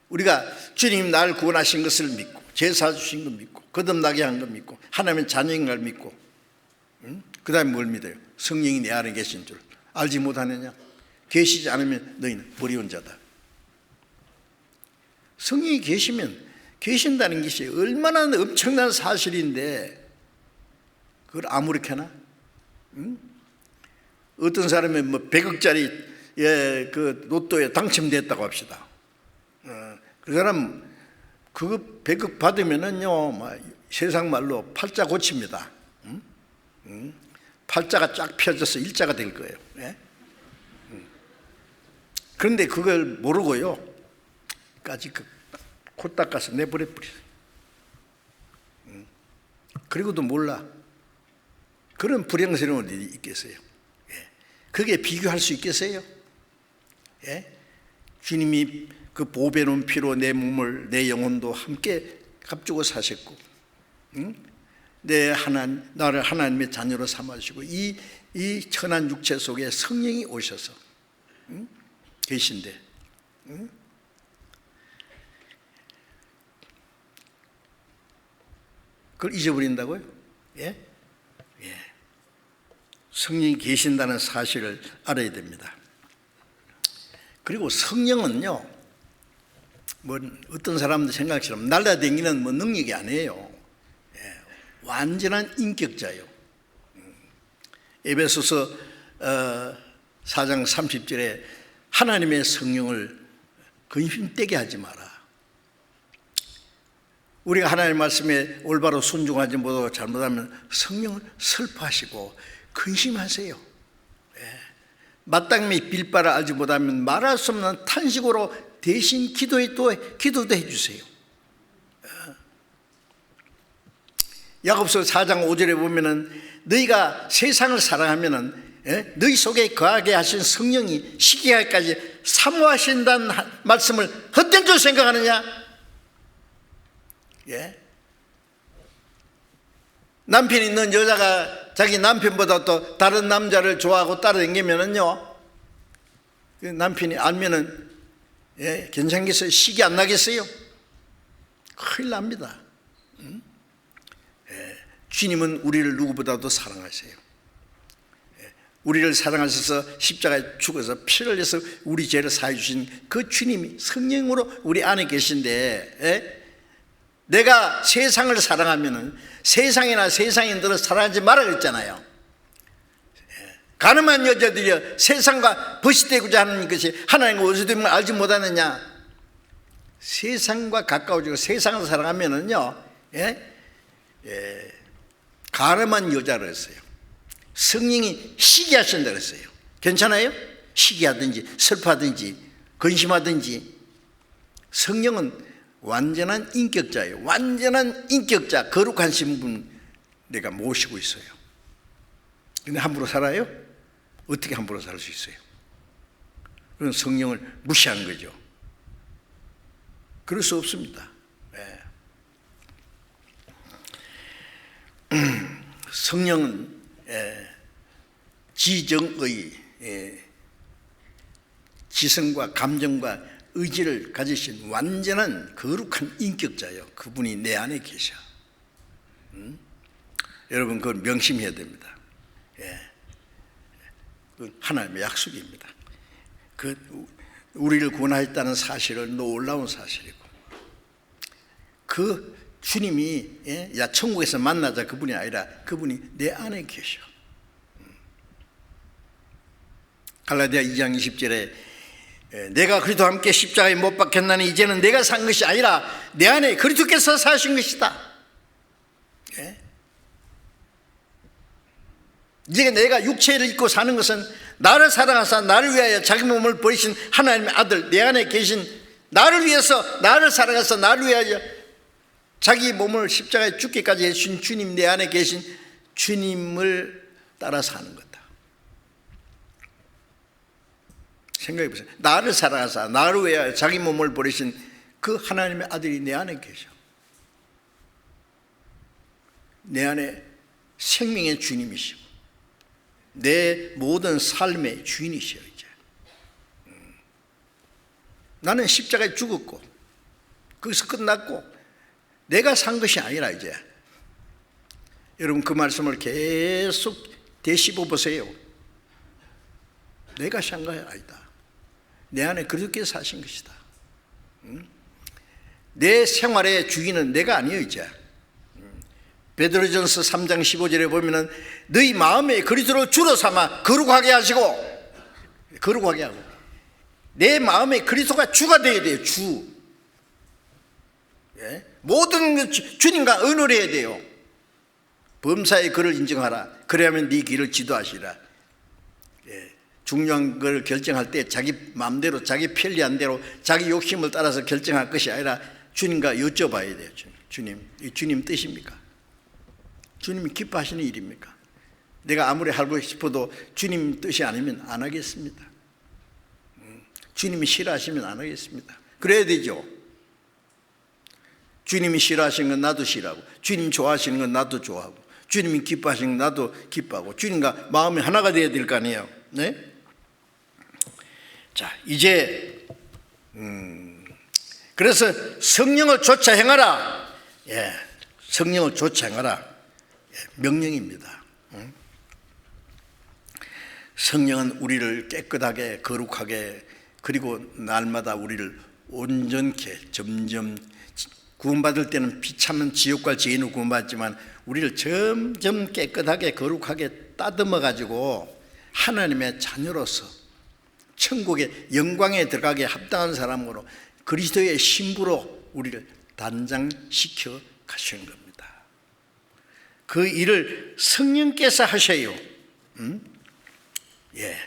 우리가 주님 나를 구원하신 것을 믿고 제사 주신 것 믿고 거듭나게 한 것 믿고 하나님의 자녀인 걸 믿고 그 다음에 뭘 믿어요? 성령이 내 안에 계신 줄 알지 못하느냐? 계시지 않으면 너희는 버리운 자다. 성령이 계시면 계신다는 것이 얼마나 엄청난 사실인데 그걸 아무렇게나? 어떤 사람이 뭐 100억짜리 그 로또에 당첨됐다고 합시다. 그 사람 그거 100억 받으면은요 세상 말로 팔자 고칩니다. 팔자가 쫙 펴져서 일자가 될 거예요. 그런데 그걸 모르고요 까지 코 닦아서 내버려 버렸어요. 그리고도 몰라. 그런 불행스러운 일이 있겠어요. 그게 비교할 수 있겠어요? 예? 주님이 그 보배로운 피로 내 몸을, 내 영혼도 함께 값주고 사셨고, 나를 하나님의 자녀로 삼아주시고, 이 천한 육체 속에 성령이 오셔서 계신데, 그걸 잊어버린다고요? 예? 예. 성령이 계신다는 사실을 알아야 됩니다. 그리고 성령은요, 뭐 어떤 사람들 생각처럼 날라다니는 뭐 능력이 아니에요. 예. 완전한 인격자예요. 에베소서 4장 30절에 하나님의 성령을 근심 떼게 하지 마라. 우리가 하나님의 말씀에 올바로 순종하지 못하고 잘못하면 성령을 슬퍼하시고 근심하세요. 예. 마땅히 빌바를 알지 못하면 말할 수 없는 탄식으로 대신 기도도 해주세요. 야고보서 4장 5절에 보면은 너희가 세상을 사랑하면은 너희 속에 거하게 하신 성령이 시기하기까지 사모하신다는 말씀을 헛된 줄 생각하느냐? 예? 남편이 있는 여자가 자기 남편보다 또 다른 남자를 좋아하고 따라다니면은요, 그 남편이 알면은 괜찮겠어요? 시기 안 나겠어요? 큰일 납니다. 주님은 우리를 누구보다도 사랑하세요. 우리를 사랑하셔서 십자가에 죽어서 피를 내서 우리 죄를 사해 주신 그 주님이 성령으로 우리 안에 계신데, 내가 세상을 사랑하면은 세상이나 세상인들을 사랑하지 말라 그랬잖아요. 가늠한 여자들이 세상과 벗이되고자 하는 것이 하나님과 어디서든 알지 못하느냐? 세상과 가까워지고 세상을 사랑하면은요, 가늠한 여자를 했어요. 성령이 시기하신다 그랬어요. 괜찮아요? 시기하든지 슬퍼하든지 근심하든지. 성령은 완전한 인격자예요. 완전한 인격자, 거룩하신 분 내가 모시고 있어요. 근데 함부로 살아요? 어떻게 함부로 살 수 있어요? 그런 성령을 무시한 거죠. 그럴 수 없습니다. 성령은 지정의, 지성과 감정과 의지를 가지신 완전한 거룩한 인격자예요. 그분이 내 안에 계셔. 여러분 그걸 명심해야 됩니다. 하나님의 약속입니다. 우리를 구원하였다는 사실은 놀라운 사실이고, 그 주님이 야 천국에서 만나자 그분이 아니라 그분이 내 안에 계셔. 갈라디아 2장 20절에 내가 그리스도와 함께 십자가에 못 박혔나니 이제는 내가 산 것이 아니라 내 안에 그리스도께서 사신 것이다. 이제 내가 육체를 입고 사는 것은 나를 사랑하사 나를 위하여 자기 몸을 버리신 하나님의 아들, 내 안에 계신 나를 위해서, 나를 사랑하사 나를 위하여 자기 몸을 십자가에 죽기까지 해주신 주님, 내 안에 계신 주님을 따라 사는 거다. 생각해 보세요. 나를 사랑하사 나를 위하여 자기 몸을 버리신 그 하나님의 아들이 내 안에 계셔. 내 안에 생명의 주님이시고 내 모든 삶의 주인이시여. 이제 나는 십자가에 죽었고 거기서 끝났고 내가 산 것이 아니라 이제 여러분 그 말씀을 계속 되씹어 보세요. 내가 산 것이 아니다. 내 안에 그렇게 사신 것이다. 내 생활의 주인은 내가 아니에요. 이제 베드로전서 3장 15절에 보면은 너희 마음에 그리스도로 주로 삼아 거룩하게 하시고, 거룩하게 하고, 내 마음에 그리스도가 주가 되어야 돼요. 주. 모든 주님과 의논을 해야 돼요. 범사의 그를 인정하라. 그래야만 네 길을 지도하시라. 중요한 걸 결정할 때 자기 마음대로, 자기 편리한 대로, 자기 욕심을 따라서 결정할 것이 아니라 주님과 여쭤봐야 돼요. 주님, 이 주님 뜻입니까? 주님이 기뻐하시는 일입니까? 내가 아무리 하고 싶어도 주님 뜻이 아니면 안 하겠습니다. 주님이 싫어하시면 안 하겠습니다. 그래야 되죠. 주님이 싫어하시는 건 나도 싫어하고, 주님 좋아하시는 건 나도 좋아하고, 주님이 기뻐하시는 건 나도 기뻐하고, 주님과 마음이 하나가 되어야 될 거 아니에요. 네? 자, 이제 그래서 성령을 좇아 행하라. 예, 성령을 좇아 행하라. 예, 명령입니다. 성령은 우리를 깨끗하게 거룩하게, 그리고 날마다 우리를 온전케, 점점 구원받을 때는 비참한 지옥과 죄인으로 구원받지만 우리를 점점 깨끗하게 거룩하게 따듬어 가지고 하나님의 자녀로서 천국의 영광에 들어가게 합당한 사람으로 그리스도의 신부로 우리를 단장시켜 가시는 겁니다. 그 일을 성령께서 하셔요. 예.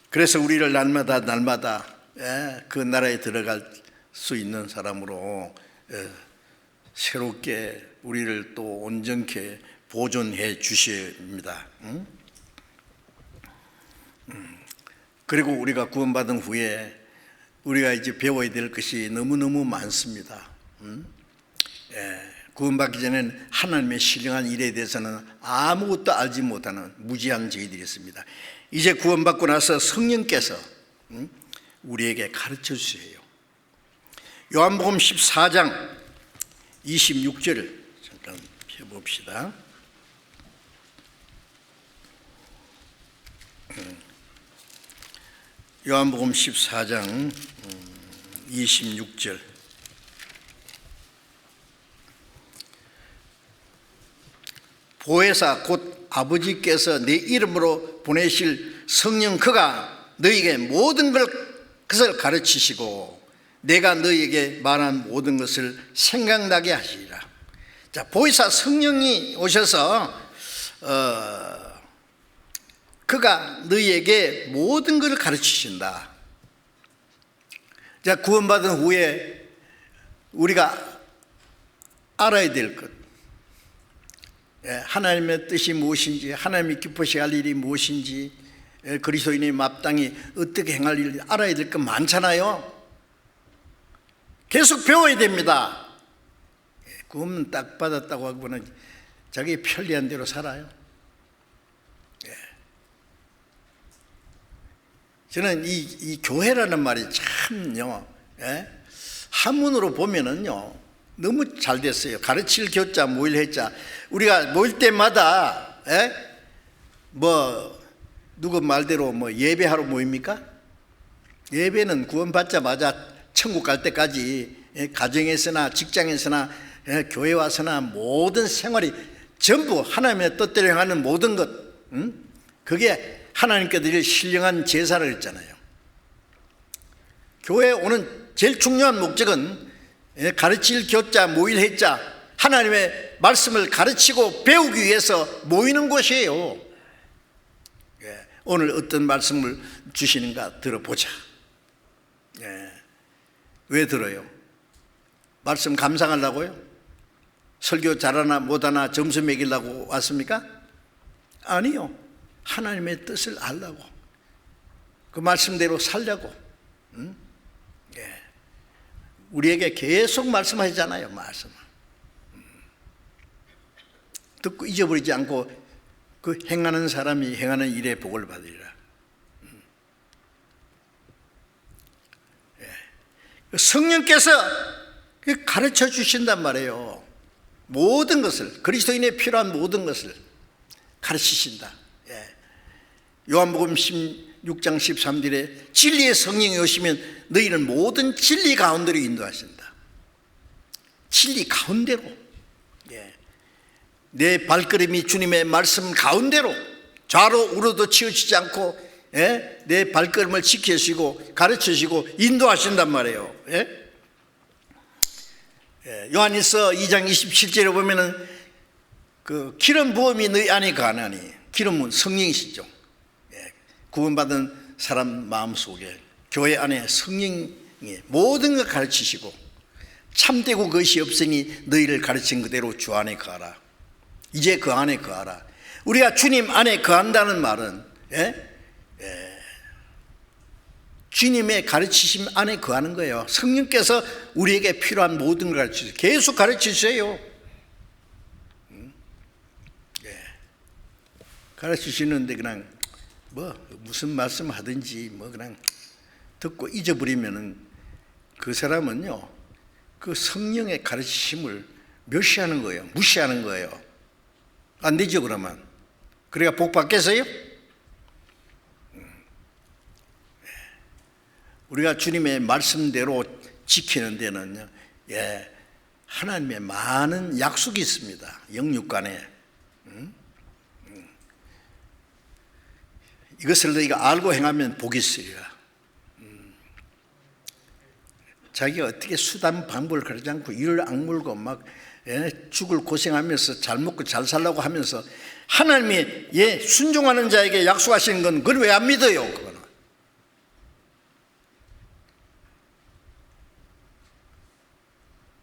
그래서 우리를 날마다 그 나라에 들어갈 수 있는 사람으로 새롭게 우리를 또 온전케 보존해 주십니다. 그리고 우리가 구원받은 후에 우리가 이제 배워야 될 것이 너무너무 많습니다. 구원받기 전에는 하나님의 신령한 일에 대해서는 아무것도 알지 못하는 무지한 저희들이 있습니다. 이제 구원받고 나서 성령께서 우리에게 가르쳐 주세요. 요한복음 14장 26절을 잠깐 펴봅시다. 요한복음 14장 26절. 보혜사 곧 아버지께서 내 이름으로 보내실 성령 그가 너희에게 모든 것을 가르치시고 내가 너희에게 말한 모든 것을 생각나게 하시리라. 자, 보혜사 성령이 오셔서 그가 너희에게 모든 것을 가르치신다. 자, 구원받은 후에 우리가 알아야 될 것, 하나님의 뜻이 무엇인지, 하나님이 기뻐하셔야 할 일이 무엇인지, 그리스도인이 마땅히 어떻게 행할 일을 알아야 될 것 많잖아요. 계속 배워야 됩니다. 구원 딱 받았다고 하고는 자기 편리한 대로 살아요. 저는 이 교회라는 말이 참요, 한문으로 보면은요 너무 잘 됐어요. 가르칠 교자 모일 해자. 우리가 모일 때마다 누구 말대로 예배하러 모입니까? 예배는 구원받자마자 천국 갈 때까지 가정에서나 직장에서나 교회 와서나 모든 생활이 전부 하나님의 뜻대로 행하는 모든 것, 그게 하나님께 드릴 신령한 제사를 했잖아요. 교회에 오는 제일 중요한 목적은 가르칠 교자 모일 해자, 하나님의 말씀을 가르치고 배우기 위해서 모이는 곳이에요. 오늘 어떤 말씀을 주시는가 들어보자. 왜 들어요? 말씀 감상하려고요? 설교 잘하나 못하나 점수 매기려고 왔습니까? 아니요. 하나님의 뜻을 알라고, 그 말씀대로 살려고. 우리에게 계속 말씀하시잖아요. 말씀 듣고 잊어버리지 않고 그 행하는 사람이 행하는 일에 복을 받으리라. 성령께서 가르쳐 주신단 말이에요. 모든 것을, 그리스도인에 필요한 모든 것을 가르치신다. 요한복음 16장 13절에 진리의 성령이 오시면 너희는 모든 진리 가운데로 인도하신다. 진리 가운데로. 내 발걸음이 주님의 말씀 가운데로 좌로 우로도 치우치지 않고 내 발걸음을 지켜주시고 가르쳐주시고 인도하신단 말이에요. 요한일서 2장 27절에 보면은 그 기름 부음이 너희 안에 거하나니, 기름은 성령이시죠. 구원받은 사람 마음속에 교회 안에 성령이 모든 걸 가르치시고 참되고 그것이 없으니 너희를 가르친 그대로 주 안에 거하라. 이제 그 안에 거하라. 우리가 주님 안에 거한다는 말은 주님의 가르치심 안에 거하는 거예요. 성령께서 우리에게 필요한 모든 걸 가르치세요. 계속 가르치세요. 가르치시는데 그냥 무슨 말씀 하든지 그냥 듣고 잊어버리면은 그 사람은요, 그 성령의 가르치심을 멸시하는 거예요. 무시하는 거예요. 안 되죠, 그러면. 그래야 복 받겠어요? 우리가 주님의 말씀대로 지키는 데는요, 하나님의 많은 약속이 있습니다. 영육간에. 이것을 너희가 알고 행하면 복이 있으리라. 자기가 어떻게 수단 방법을 가르치지 않고 이를 악물고 막 죽을 고생하면서 잘 먹고 잘 살라고 하면서 하나님이 순종하는 자에게 약속하시는 건 그걸 왜 안 믿어요? 그거는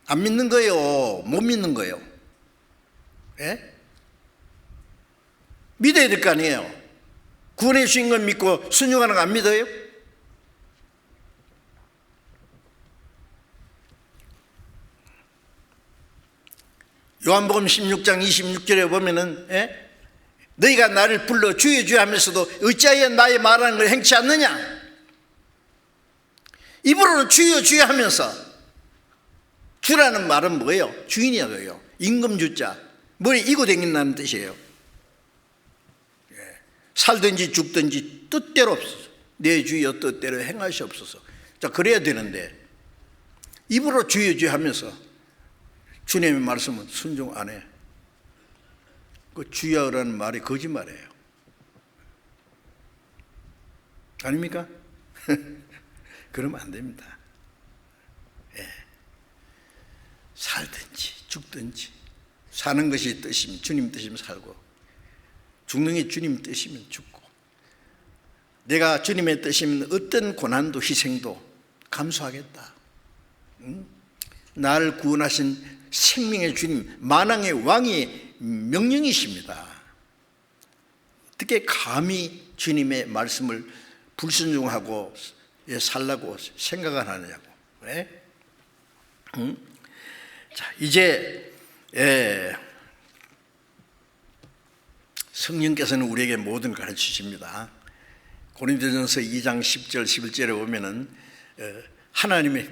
안 믿는 거예요. 못 믿는 거예요. 믿어야 될 거 아니에요. 구원해 주신 건 믿고 순종하는 거 안 믿어요? 요한복음 16장 26절에 보면은 너희가 나를 불러 주여 주여 하면서도 어찌하여 나의 말하는 걸 행치 않느냐? 입으로는 주여 주여 하면서, 주라는 말은 뭐예요? 주인이라고요. 임금주자, 머리 이고 다닌다는 뜻이에요. 살든지 죽든지 뜻대로 없어서 내 주여 뜻대로 행하시옵소서. 자, 그래야 되는데 입으로 주여 주여 하면서 주님의 말씀은 순종 안 해. 그 주여라는 말이 거짓말이에요. 아닙니까? 그러면 안 됩니다. 살든지 죽든지, 사는 것이 뜻이면 주님 뜻이면 살고, 죽는 게 주님 뜻이면 죽고, 내가 주님의 뜻이면 어떤 고난도 희생도 감수하겠다. 나를 구원하신 생명의 주님, 만왕의 왕이 명령이십니다. 어떻게 감히 주님의 말씀을 불순종하고 살라고 생각을 하느냐고. 왜? 자, 이제 성령께서는 우리에게 모든 걸 가르치십니다. 고린도전서 2장 10절 11절에 보면은 하나님의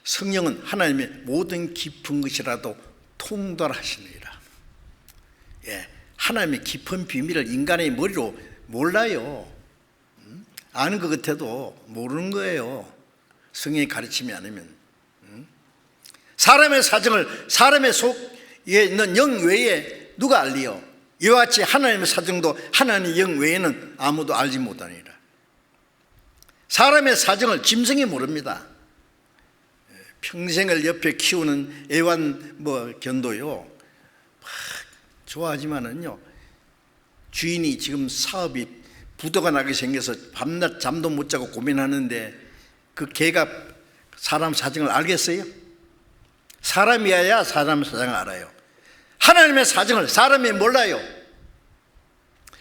성령은 하나님의 모든 깊은 것이라도 통달하시느니라. 하나님의 깊은 비밀을 인간의 머리로 몰라요. 아는 것 같아도 모르는 거예요. 성령이 가르치지 않으면. 사람의 사정을 사람의 속에 있는 영 외에 누가 알리요? 이와 같이 하나님의 사정도 하나님의 영 외에는 아무도 알지 못하니라. 사람의 사정을 짐승이 모릅니다. 평생을 옆에 키우는 애완 견도요, 좋아하지만은요, 주인이 지금 사업이 부도가 나게 생겨서 밤낮 잠도 못 자고 고민하는데 그 개가 사람 사정을 알겠어요? 사람이어야 사람 사정을 알아요. 하나님의 사정을 사람이 몰라요.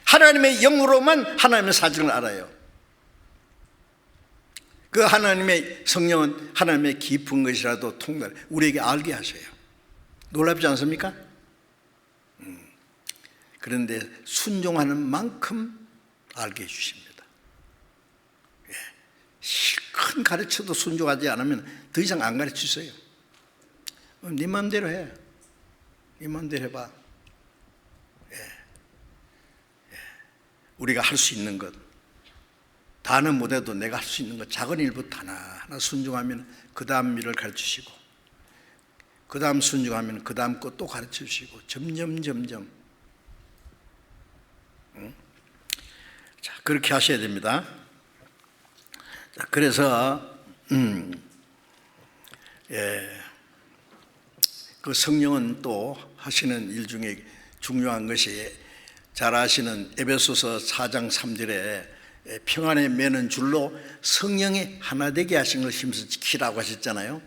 하나님의 영으로만 하나님의 사정을 알아요. 그 하나님의 성령은 하나님의 깊은 것이라도 통달, 우리에게 알게 하셔요. 놀랍지 않습니까? 그런데 순종하는 만큼 알게 해주십니다. 실컷 가르쳐도 순종하지 않으면 더 이상 안 가르치세요. 네 마음대로 해. 네 마음대로 해봐. 우리가 할 수 있는 것, 다는 못해도 내가 할 수 있는 것, 작은 일부터 하나하나 순종하면 그 다음 일을 가르치시고, 그 다음 순종하면 그 다음 것 또 가르치시고, 점점 자, 그렇게 하셔야 됩니다. 자, 그래서 그 성령은 또 하시는 일 중에 중요한 것이, 잘 아시는 에베소서 4장 3절에 평안에 매는 줄로 성령이 하나 되게 하신 걸 힘써 지키라고 하셨잖아요.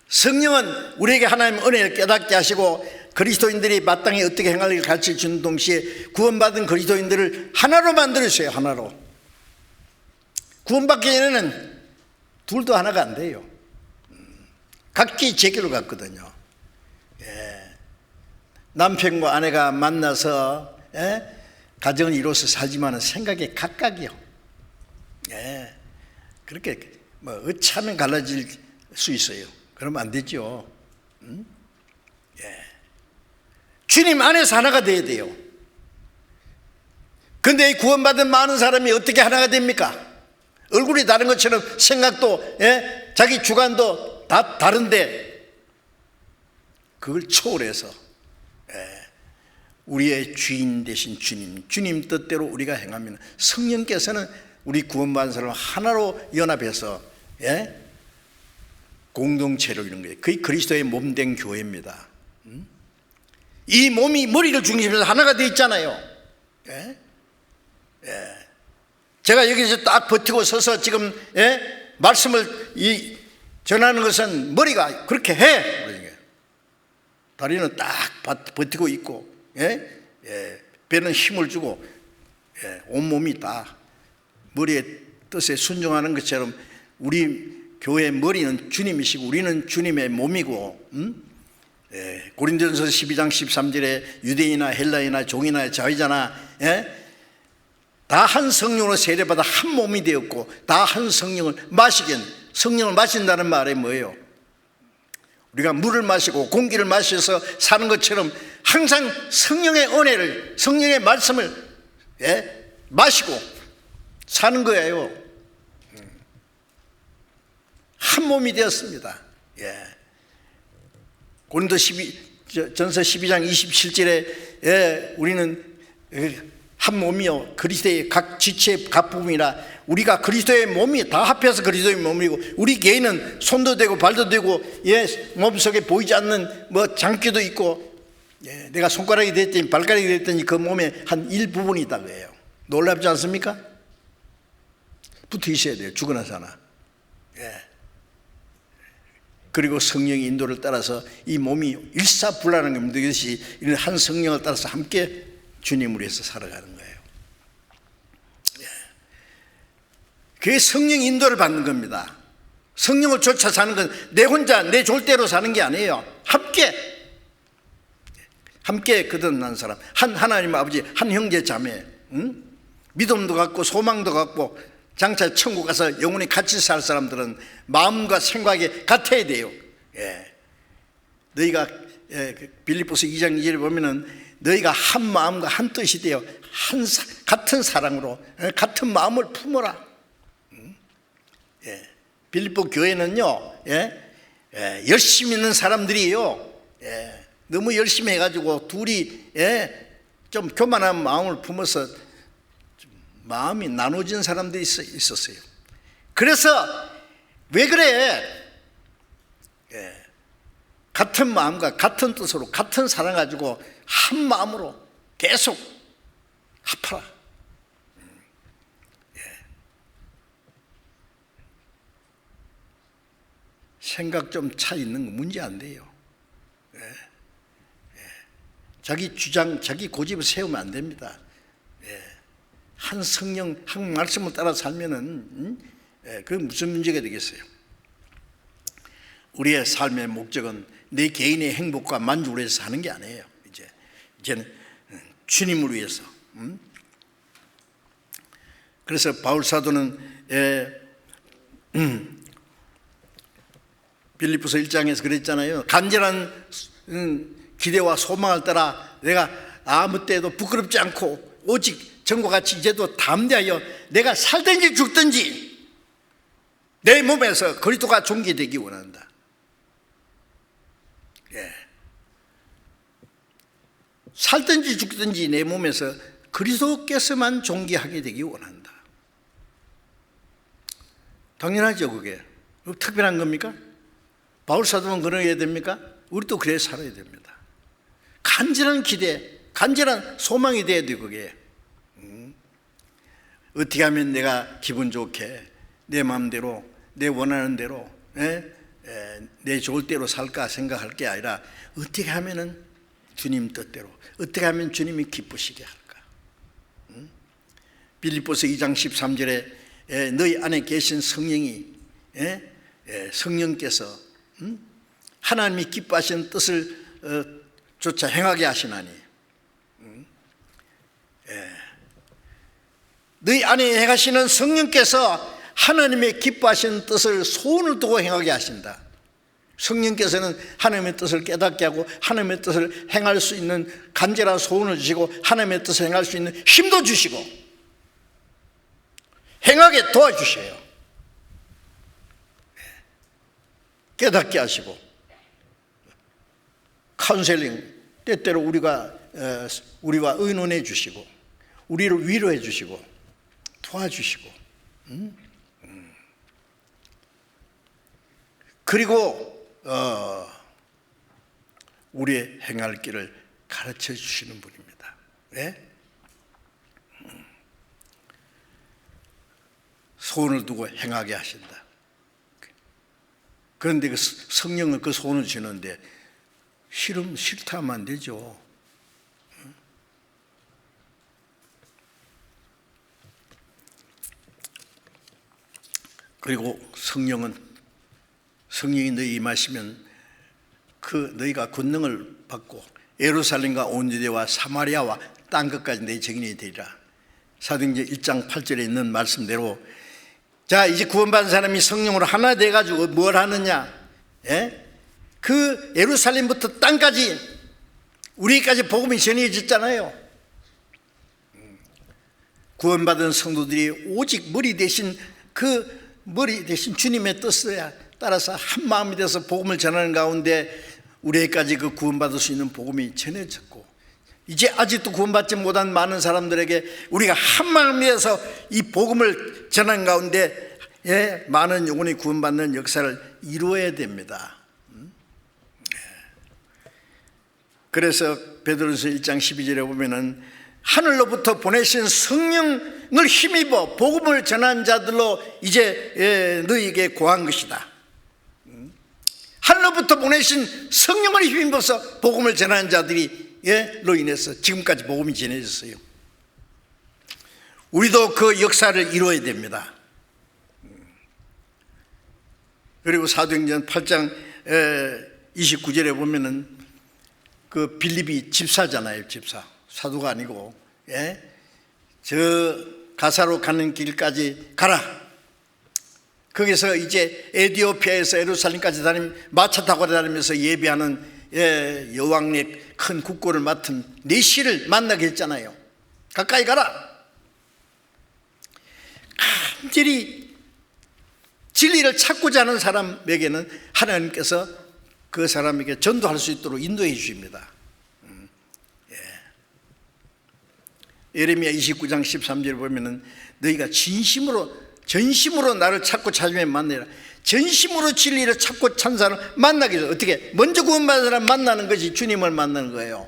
성령은 우리에게 하나님의 은혜를 깨닫게 하시고 그리스도인들이 마땅히 어떻게 행할지 가르쳐 주는 동시에 구원받은 그리스도인들을 하나로 만들으세요. 하나로. 구원받기 전에는 둘도 하나가 안 돼요. 각기 제 길로 갔거든요. 남편과 아내가 만나서 가정을 이루어서 살지만 생각이 각각이요. 그렇게 뭐 어찌하면 갈라질 수 있어요. 그러면 안 되죠. 주님 안에서 하나가 돼야 돼요. 근데 이 구원받은 많은 사람이 어떻게 하나가 됩니까? 얼굴이 다른 것처럼 생각도 자기 주관도 다 다른데 그걸 초월해서 우리의 주인 되신 주님 뜻대로 우리가 행하면 성령께서는 우리 구원받은 사람을 하나로 연합해서 공동체로 이루는 거예요. 그게 그리스도의 몸된 교회입니다. 이 몸이 머리를 중심으로 하나가 되어 있잖아요. 제가 여기서 딱 버티고 서서 지금 말씀을 전하는 것은 머리가 그렇게 해. 다리는 딱 버티고 있고 배는 힘을 주고 온몸이 다 머리의 뜻에 순종하는 것처럼 우리 교회의 머리는 주님이시고 우리는 주님의 몸이고 고린도전서 12장 13절에 유대인이나 헬라인이나 종이나 자유자나 다 한 성령으로 세례받아 한 몸이 되었고 다 한 성령을 성령을 마신다는 말이 뭐예요? 우리가 물을 마시고 공기를 마셔서 사는 것처럼 항상 성령의 은혜를 성령의 말씀을 마시고 사는 거예요. 한 몸이 되었습니다. 고린도전서 12장 27절에 우리는 한 몸이요 그리스도의 각 지체의 각 부분이라 우리가 그리스도의 몸이 다 합해서 그리스도의 몸이고 우리 개인은 손도 되고 발도 되고 몸속에 보이지 않는 뭐 장기도 있고 내가 손가락이 됐더니 발가락이 됐더니 그 몸의 한 일부분이 있다고 해요. 놀랍지 않습니까? 붙어 있어야 돼요. 죽어나서 하나. 그리고 성령의 인도를 따라서 이 몸이 일사불란한 겁니다. 이것이 한 성령을 따라서 함께 주님을 위해서 살아가는 거예요. 그게 성령 인도를 받는 겁니다. 성령을 쫓아 사는 건 내 혼자 내 졸대로 사는 게 아니에요. 함께 거듭난 사람, 한 하나님 아버지, 한 형제 자매, 믿음도 갖고 소망도 갖고 장차 천국 가서 영원히 같이 살 사람들은 마음과 생각이 같아야 돼요. 너희가 빌립보서 2장 2절에 보면은 너희가 한 마음과 한 뜻이 되어 같은 사랑으로 같은 마음을 품어라. 빌립보 교회는요 열심히 있는 사람들이에요. 너무 열심히 해가지고 둘이 좀 교만한 마음을 품어서 마음이 나눠진 사람들이 있었어요. 그래서 왜 그래? 같은 마음과 같은 뜻으로 같은 사랑 가지고 한 마음으로 계속 합하라. 생각 좀 차 있는 거 문제 안 돼요. 자기 주장, 자기 고집을 세우면 안 됩니다. 한 성령, 한 말씀을 따라 살면은 그게 무슨 문제가 되겠어요? 우리의 삶의 목적은 내 개인의 행복과 만족을 위해서 사는 게 아니에요. 이제는 주님을 위해서. 그래서 바울 사도는 빌립보서 1장에서 그랬잖아요. 간절한 기대와 소망을 따라 내가 아무 때도 부끄럽지 않고 오직 전과 같이 이제도 담대하여 내가 살든지 죽든지 내 몸에서 그리스도가 존귀되기 원한다. 살든지 죽든지 내 몸에서 그리스도께서만 존귀하게 되기 원한다. 당연하죠. 그게 특별한 겁니까? 바울 사도만 그러해야 됩니까? 우리도 그래 살아야 됩니다. 간절한 기대, 간절한 소망이 돼야 돼. 그게 어떻게 하면 내가 기분 좋게 내 마음대로 내 원하는 대로 내 좋을 대로 살까 생각할 게 아니라 어떻게 하면은 주님 뜻대로 어떻게 하면 주님이 기쁘시게 할까? 빌립보서 2장 13절에 너희 안에 계신 성령이 성령께서 하나님이 기뻐하시는 뜻을 조차 행하게 하시나니 너희 안에 행하시는 성령께서 하나님의 기뻐하시는 뜻을 소원을 두고 행하게 하신다. 성령께서는 하나님의 뜻을 깨닫게 하고 하나님의 뜻을 행할 수 있는 간절한 소원을 주시고 하나님의 뜻을 행할 수 있는 힘도 주시고 행하게 도와주셔요. 깨닫게 하시고 카운셀링 때때로 우리와 의논해 주시고 우리를 위로해 주시고 도와주시고 그리고 우리의 행할 길을 가르쳐 주시는 분입니다. 왜? 소원을 두고 행하게 하신다. 그런데 그 성령은 그 소원을 주는데 싫다 하면 안 되죠. 그리고 성령이 너희 임하시면 그 너희가 권능을 받고 예루살렘과 온 유대와 사마리아와 땅 끝까지 내 증인이 되리라. 사도행전 1장 8절에 있는 말씀대로 자 이제 구원받은 사람이 성령으로 하나 돼가지고 뭘 하느냐? 그 예루살렘부터 땅까지 우리까지 복음이 전해졌잖아요. 구원받은 성도들이 오직 머리 대신 주님의 뜻에 따라서 한 마음이 돼서 복음을 전하는 가운데 우리에게까지 그 구원받을 수 있는 복음이 전해졌고 이제 아직도 구원받지 못한 많은 사람들에게 우리가 한 마음이 돼서 이 복음을 전하는 가운데 많은 영혼이 구원받는 역사를 이루어야 됩니다. 그래서 베드로서 1장 12절에 보면은 하늘로부터 보내신 성령을 힘입어 복음을 전한 자들로 이제 너희에게 고한 것이다. 하늘로부터 보내신 성령을 힘입어서 복음을 전하는 자들이로 인해서 지금까지 복음이 전해졌어요. 우리도 그 역사를 이루어야 됩니다. 그리고 사도행전 8장 29절에 보면은 그 빌립이 집사잖아요. 집사. 사도가 아니고 저 가사로 가는 길까지 가라. 거기서 이제 에티오피아에서 예루살렘까지 마차 타고 다니면서 예배하는 여왕의 큰 국고를 맡은 내시를 만나게 했잖아요. 가까이 가라. 간절히 진리를 찾고자 하는 사람에게는 하나님께서 그 사람에게 전도할 수 있도록 인도해 주십니다. 예레미야 29장 13절에 보면은 너희가 전심으로 나를 찾고 찾으면 만나라. 전심으로 진리를 찾고 찾는 사람을 만나기 위해서 어떻게? 먼저 구원받은 사람 만나는 것이 주님을 만나는 거예요.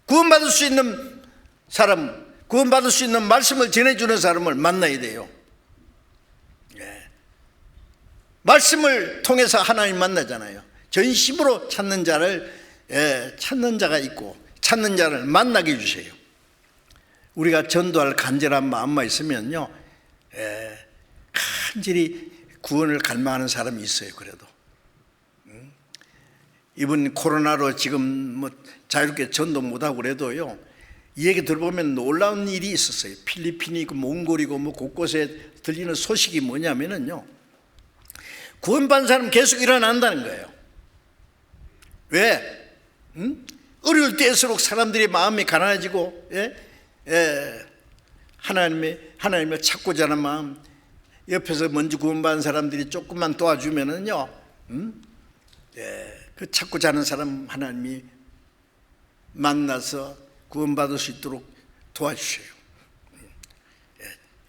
구원받을 수 있는 사람, 구원받을 수 있는 말씀을 전해주는 사람을 만나야 돼요. 말씀을 통해서 하나님 만나잖아요. 전심으로 찾는 자가 있고 찾는 자를 만나게 해주세요. 우리가 전도할 간절한 마음만 있으면요, 간절히 구원을 갈망하는 사람이 있어요. 그래도 이번 코로나로 지금 뭐 자유롭게 전도 못하고 그래도요, 이 얘기 들어보면 놀라운 일이 있었어요. 필리핀이고 몽골이고 뭐 곳곳에 들리는 소식이 뭐냐면은요, 구원받은 사람 계속 일어난다는 거예요. 왜? 어려울 때일수록 사람들의 마음이 가난해지고 하나님을 찾고자 하는 마음, 옆에서 먼저 구원받은 사람들이 조금만 도와주면은요, 그 찾고자 하는 사람 하나님이 만나서 구원받을 수 있도록 도와주셔요.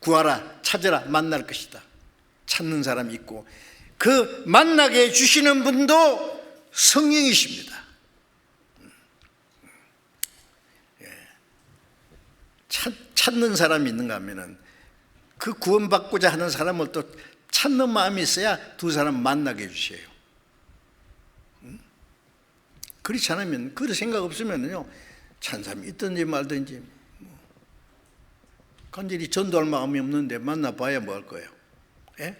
구하라, 찾으라, 만날 것이다. 찾는 사람이 있고 그 만나게 해주시는 분도 성령이십니다. 찾는 사람이 있는가 하면은 그 구원받고자 하는 사람을 또 찾는 마음이 있어야 두 사람 만나게 해주세요. 그렇지 않으면, 그런 생각 없으면요, 찬사람이 있든지 말든지 간절히 전도할 마음이 없는데 만나봐야 뭐 할 거예요? 예?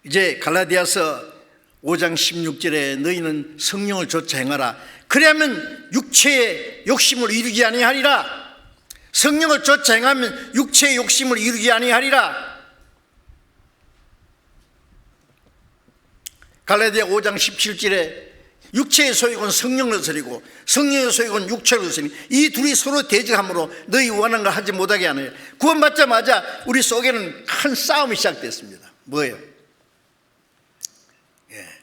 이제 갈라디아서 5장 16절에 너희는 성령을 좇아 행하라. 그래야면 육체의 욕심을 이루지 아니하리라. 성령을 좇아 행하면 육체의 욕심을 이루지 아니하리라. 갈라디아 5장 17절에 육체의 소욕은 성령을 드리고 성령의 소욕은 육체를 드리니 이 둘이 서로 대적함으로 너희 원하는 걸 하지 못하게 하느니라. 구원받자마자 우리 속에는 큰 싸움이 시작됐습니다. 뭐예요?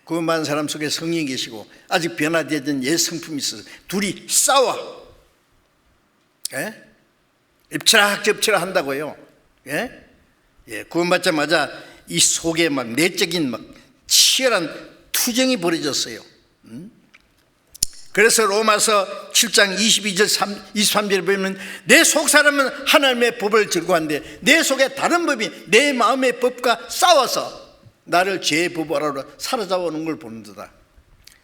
구원받은 사람 속에 성령이 계시고 아직 변화되던 옛 성품이 있어서 둘이 싸워. 엎치락접치락 한다고요. 구원받자마자 이 속에 막 내적인 막 치열한 투쟁이 벌어졌어요. 그래서 로마서 7장 22절 23절에 보면 내 속사람은 하나님의 법을 즐거워하는데 내 속에 다른 법이 내 마음의 법과 싸워서 나를 죄의 법 아래로 사로잡아오는 걸 보는도다.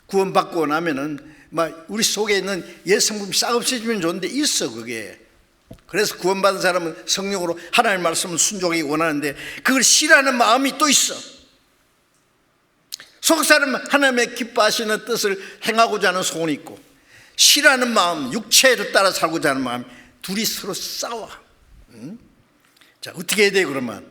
구원받고 나면은 막 우리 속에 있는 옛 성품이 싹 없어지면 좋은데 있어 그게. 그래서 구원받은 사람은 성령으로 하나님의 말씀을 순종하기 원하는데 그걸 싫어하는 마음이 또 있어. 속사람은 하나님의 기뻐하시는 뜻을 행하고자 하는 소원이 있고 싫어하는 마음, 육체를 따라 살고자 하는 마음, 둘이 서로 싸워. 자, 어떻게 해야 돼요 그러면?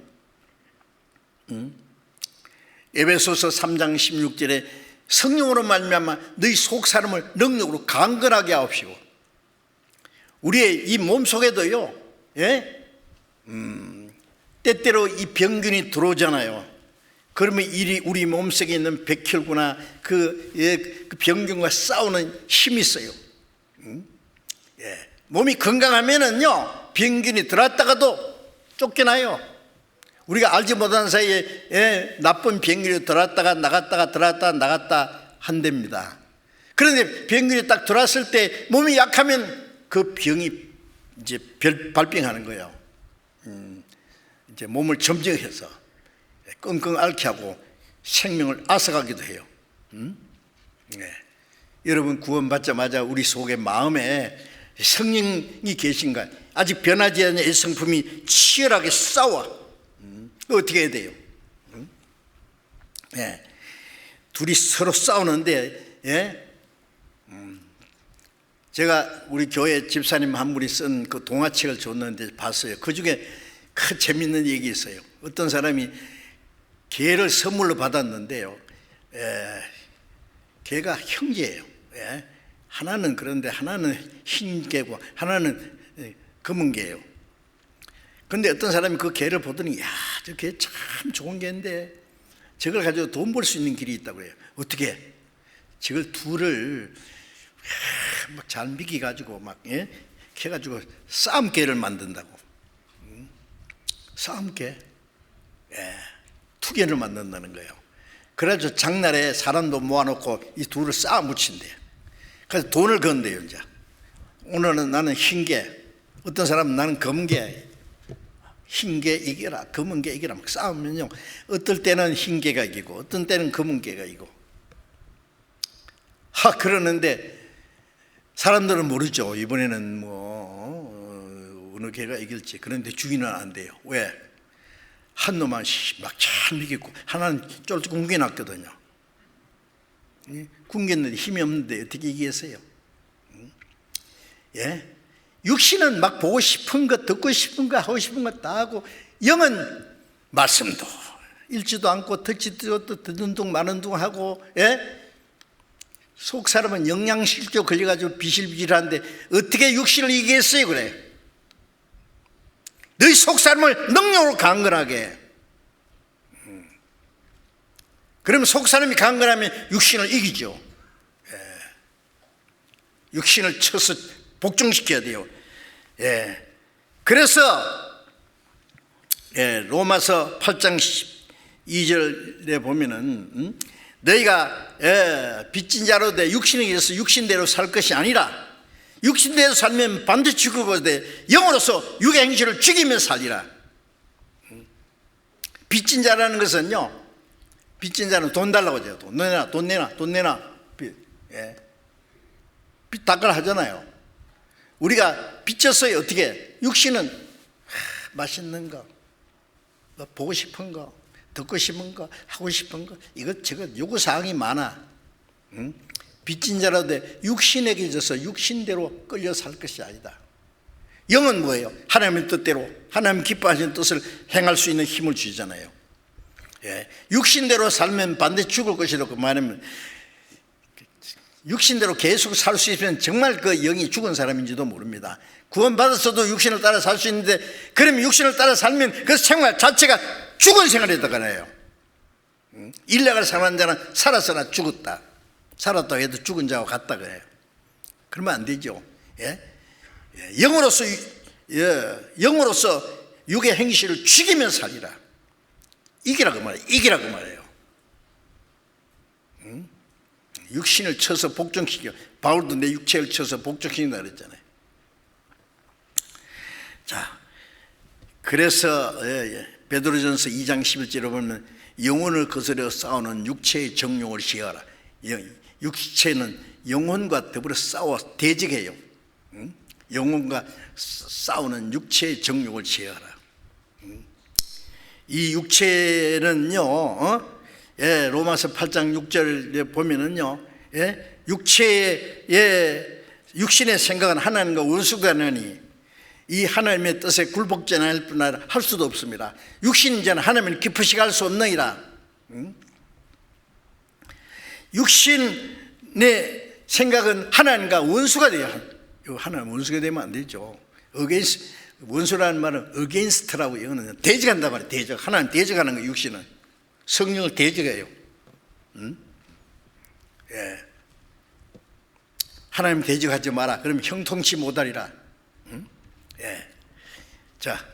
에베소서 3장 16절에 성령으로 말미암아 너희 속사람을 능력으로 강건하게 하옵시고. 우리의 이 몸속에도요, 때때로 이 병균이 들어오잖아요. 그러면 우리 몸속에 있는 백혈구나 그 병균과 싸우는 힘이 있어요. 몸이 건강하면은요 병균이 들어왔다가도 쫓겨나요. 우리가 알지 못하는 사이에 나쁜 병균이 들어왔다가 나갔다가 들어왔다가 나갔다 한답니다. 그런데 병균이 딱 들어왔을 때 몸이 약하면 그 병이 이제 발병하는 거예요. 이제 몸을 점령해서 끙끙 앓게 하고 생명을 앗아가기도 해요. 여러분 구원받자마자 우리 속에 마음에 성령이 계신가? 아직 변하지 않은 이 성품이 치열하게 싸워. 어떻게 해야 돼요? 둘이 서로 싸우는데 제가 우리 교회 집사님 한 분이 쓴 그 동화책을 줬는데 봤어요. 그 중에 큰 재밌는 얘기 있어요. 어떤 사람이 개를 선물로 받았는데요, 개가 형제예요. 하나는 그런데 하나는 흰 개고 하나는 검은 개예요. 그런데 어떤 사람이 그 개를 보더니 야, 저 개 참 좋은 개인데 저걸 가지고 돈 벌 수 있는 길이 있다고 해요. 어떻게? 저걸 둘을 막 잘 미기가지고 막 해가지고 싸움개를 만든다고. 싸움개, 투개를 만든다는 거예요. 그래서 장날에 사람도 모아놓고 이 둘을 쌓아 묻힌대. 그래서 돈을 건대요. 이제 오늘은 나는 흰개, 어떤 사람은 나는 검은개. 흰개 이겨라, 검은개 이겨라 막 싸우면요, 어떨 때는 흰개가 이기고 어떤 때는 검은개가 이기고. 그러는데 사람들은 모르죠. 이번에는 뭐 어느 개가 이길지. 그런데 주인은 안 돼요. 왜? 한 놈만 막 잘 이겼고 하나는 쫄쫄 굶겨놨거든요. 굶겼는데 힘이 없는데 어떻게 이기겠어요? 육신은 막 보고 싶은 것, 듣고 싶은 거, 하고 싶은 거 다 하고, 영은 말씀도 읽지도 않고 듣지도 듣는 둥 마는 둥 하고, 속 사람은 영양실조 걸려가지고 비실비실한데 어떻게 육신을 이기겠어요? 그래. 너희 속 사람을 능력으로 강건하게. 그러면 속 사람이 강건하면 육신을 이기죠. 육신을 쳐서 복종시켜야 돼요. 그래서 로마서 8장 2절에 보면은 너희가 빚진 자로 돼 육신에 의해서 육신대로 살 것이 아니라 육신대로 살면 반드시 죽어거든 영으로서 육의 행실을 죽이며 살리라. 빚진 자라는 것은요, 빚진 자는 돈 달라고 하죠. 돈 내놔, 돈 내놔, 돈 내놔. 빚, 예. 빚 닦으라 하잖아요. 우리가 빚졌어요. 어떻게? 육신은 맛있는 거, 보고 싶은 거, 듣고 싶은 거, 하고 싶은 거, 이것저것 요구사항이 많아. 응? 빚진 자라도 육신에게 있어서 육신대로 끌려 살 것이 아니다. 영은 뭐예요? 하나님의 뜻대로, 하나님 기뻐하시는 뜻을 행할 수 있는 힘을 주잖아요. 예. 육신대로 살면 반드시 죽을 것이라고 말하면, 육신대로 계속 살 수 있으면 정말 그 영이 죽은 사람인지도 모릅니다. 구원받았어도 육신을 따라 살 수 있는데, 그러면 육신을 따라 살면 그 생활 자체가 죽은 생활이다가요. 일락을 사는 자는 살았으나 죽었다. 살았다고 해도 죽은 자와 같다 그래요. 그러면 안 되죠. 예? 영으로서 육의 행실을 죽이며 살리라. 이기라고 말해요. 이기라고 말해요. 육신을 쳐서 복종시켜. 바울도 내 육체를 쳐서 복종시킨다 그랬잖아요. 자, 그래서 베드로전서 2장 11절에 보면 영혼을 거스려 싸우는 육체의 정욕을 제어하라. 육체는 영혼과 더불어 싸워 대적해요. 영혼과 싸우는 육체의 정욕을 제어하라. 이 육체는요, 로마서 8장 6절에 보면은요, 육신의 생각은 하나님과 원수가 나니 이 하나님의 뜻에 굴복지 않을 뿐 아니라 할 수도 없습니다. 육신인 자는 하나님을 기쁘시게 할 수 없느니라. 육신의 생각은 하나님과 원수가 돼요. 하나님 원수가 되면 안 되죠. 원수라는 말은 against라고 이거는 대적한단 말이에요. 대적. 하나님 대적하는 거. 육신은 성령을 대적해요. 예. 하나님 대적하지 마라. 그러면 형통치 못하리라. 예. 자,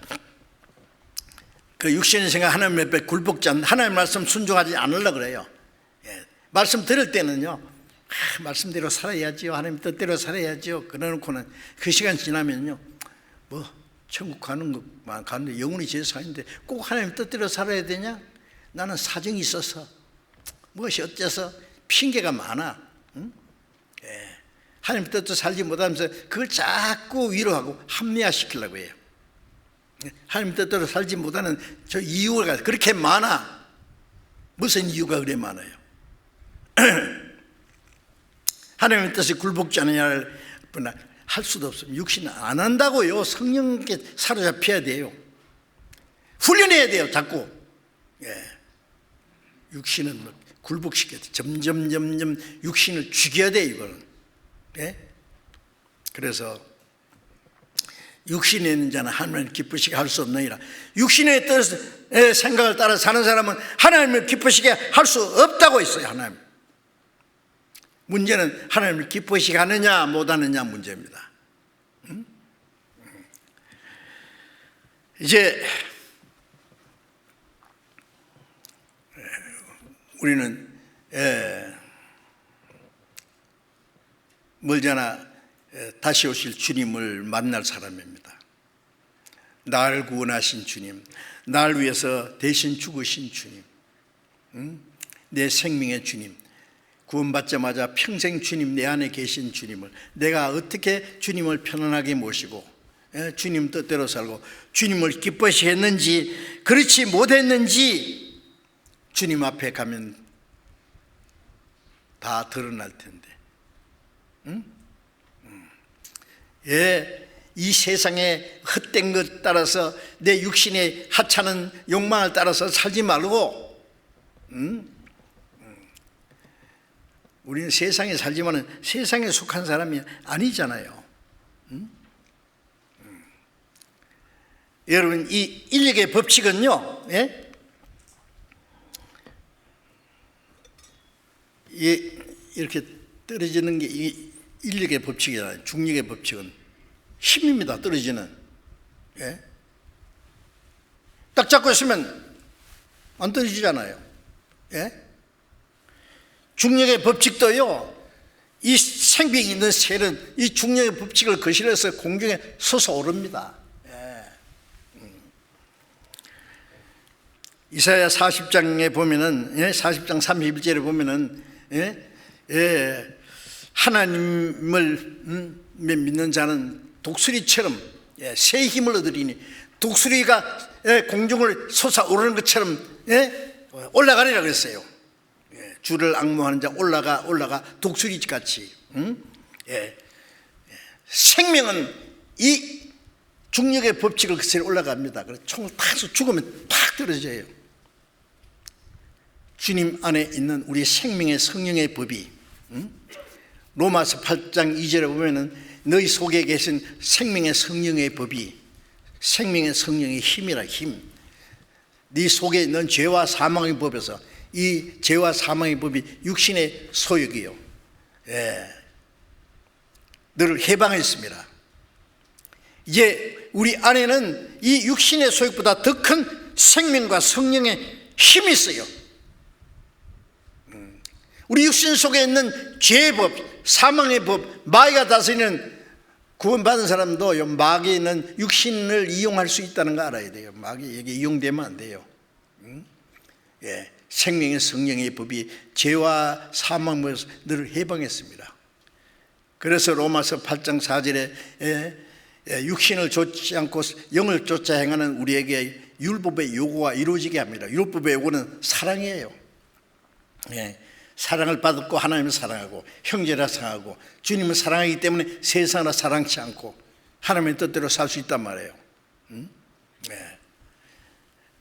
그 육신의 생각 하나님 옆에 굴복지 않는, 하나님 말씀 순종하지 않으려고 그래요. 예. 말씀 들을 때는요, 말씀대로 살아야지요, 하나님 뜻대로 살아야지요, 그러놓고는 그 시간 지나면요, 뭐 천국 가는 것만 가는데 영혼이 제사인데 꼭 하나님 뜻대로 살아야 되냐? 나는 사정이 있어서, 무엇이 어째서, 핑계가 많아. 응? 예. 하나님 뜻대로 살지 못하면서 그걸 자꾸 위로하고 합리화시키려고 해요. 하나님 뜻대로 살지 못하는 저 이유가 그렇게 많아. 무슨 이유가 그래 많아요? 하나님의 뜻에 굴복지 않느냐를 할 수도 없습니다. 육신은 안 한다고요. 성령께 사로잡혀야 돼요. 훈련해야 돼요. 자꾸. 예. 육신은 굴복시켜야 돼. 점점 육신을 죽여야 돼. 이거는. 예? 그래서 육신에 있는 자는 하나님을 기쁘시게 할 수 없느니라. 육신의 뜻의 생각을 따라 사는 사람은 하나님을 기쁘시게 할 수 없다고 했어요. 하나님. 문제는 하나님을 기쁘시게 하느냐 못하느냐 문제입니다. 이제 우리는 멀잖아 다시 오실 주님을 만날 사람입니다. 나를 구원하신 주님, 나를 위해서 대신 죽으신 주님, 내 생명의 주님, 구원받자마자 평생 주님 내 안에 계신 주님을 내가 어떻게 주님을 편안하게 모시고 주님 뜻대로 살고 주님을 기뻐시 했는지 그렇지 못했는지 주님 앞에 가면 다 드러날 텐데. 이 세상의 헛된 것 따라서 내 육신의 하찮은 욕망을 따라서 살지 말고 우리는 세상에 살지만은 세상에 속한 사람이 아니잖아요. 여러분 이 인력의 법칙은요, 이렇게 떨어지는 게 이 인력의 법칙이잖아요. 중력의 법칙은 힘입니다. 떨어지는. 딱 잡고 있으면 안 떨어지잖아요. 중력의 법칙도요, 이 생명이 있는 셀은 이 중력의 법칙을 거실해서 공중에 솟아오릅니다. 이사야 40장에 보면은 40장 31절에 보면은 하나님을 믿는 자는 독수리처럼 새 힘을 얻으리니 독수리가 공중을 솟아오르는 것처럼 올라가리라 그랬어요. 주를 앙모하는 자 올라가 독수리같이. 생명은 이 중력의 법칙을 그대로 올라갑니다. 그래서 총을 탁 쏘 죽으면 팍 떨어져요. 주님 안에 있는 우리 생명의 성령의 법이 로마서 8장 2절에 보면은 너희 속에 계신 생명의 성령의 법이 생명의 성령의 힘이라 힘. 네 속에 있는 죄와 사망의 법에서 이 죄와 사망의 법이 육신의 소욕이요. 너를 해방했습니다. 이제 우리 안에는 이 육신의 소욕보다 더 큰 생명과 성령의 힘이 있어요. 우리 육신 속에 있는 죄의 법, 사망의 법, 마귀가 다스리는 구원받은 사람도 마귀는 육신을 이용할 수 있다는 거 알아야 돼요. 마귀에게 이용되면 안 돼요. 생명의 성령의 법이 죄와 사망에서 너를 해방했습니다. 그래서 로마서 8장 4절에 육신을 좇지 않고 영을 쫓아 행하는 우리에게 율법의 요구가 이루어지게 합니다. 율법의 요구는 사랑이에요. 사랑을 받고 하나님을 사랑하고 형제라 사랑하고 주님을 사랑하기 때문에 세상을 사랑치 않고 하나님의 뜻대로 살 수 있단 말이에요.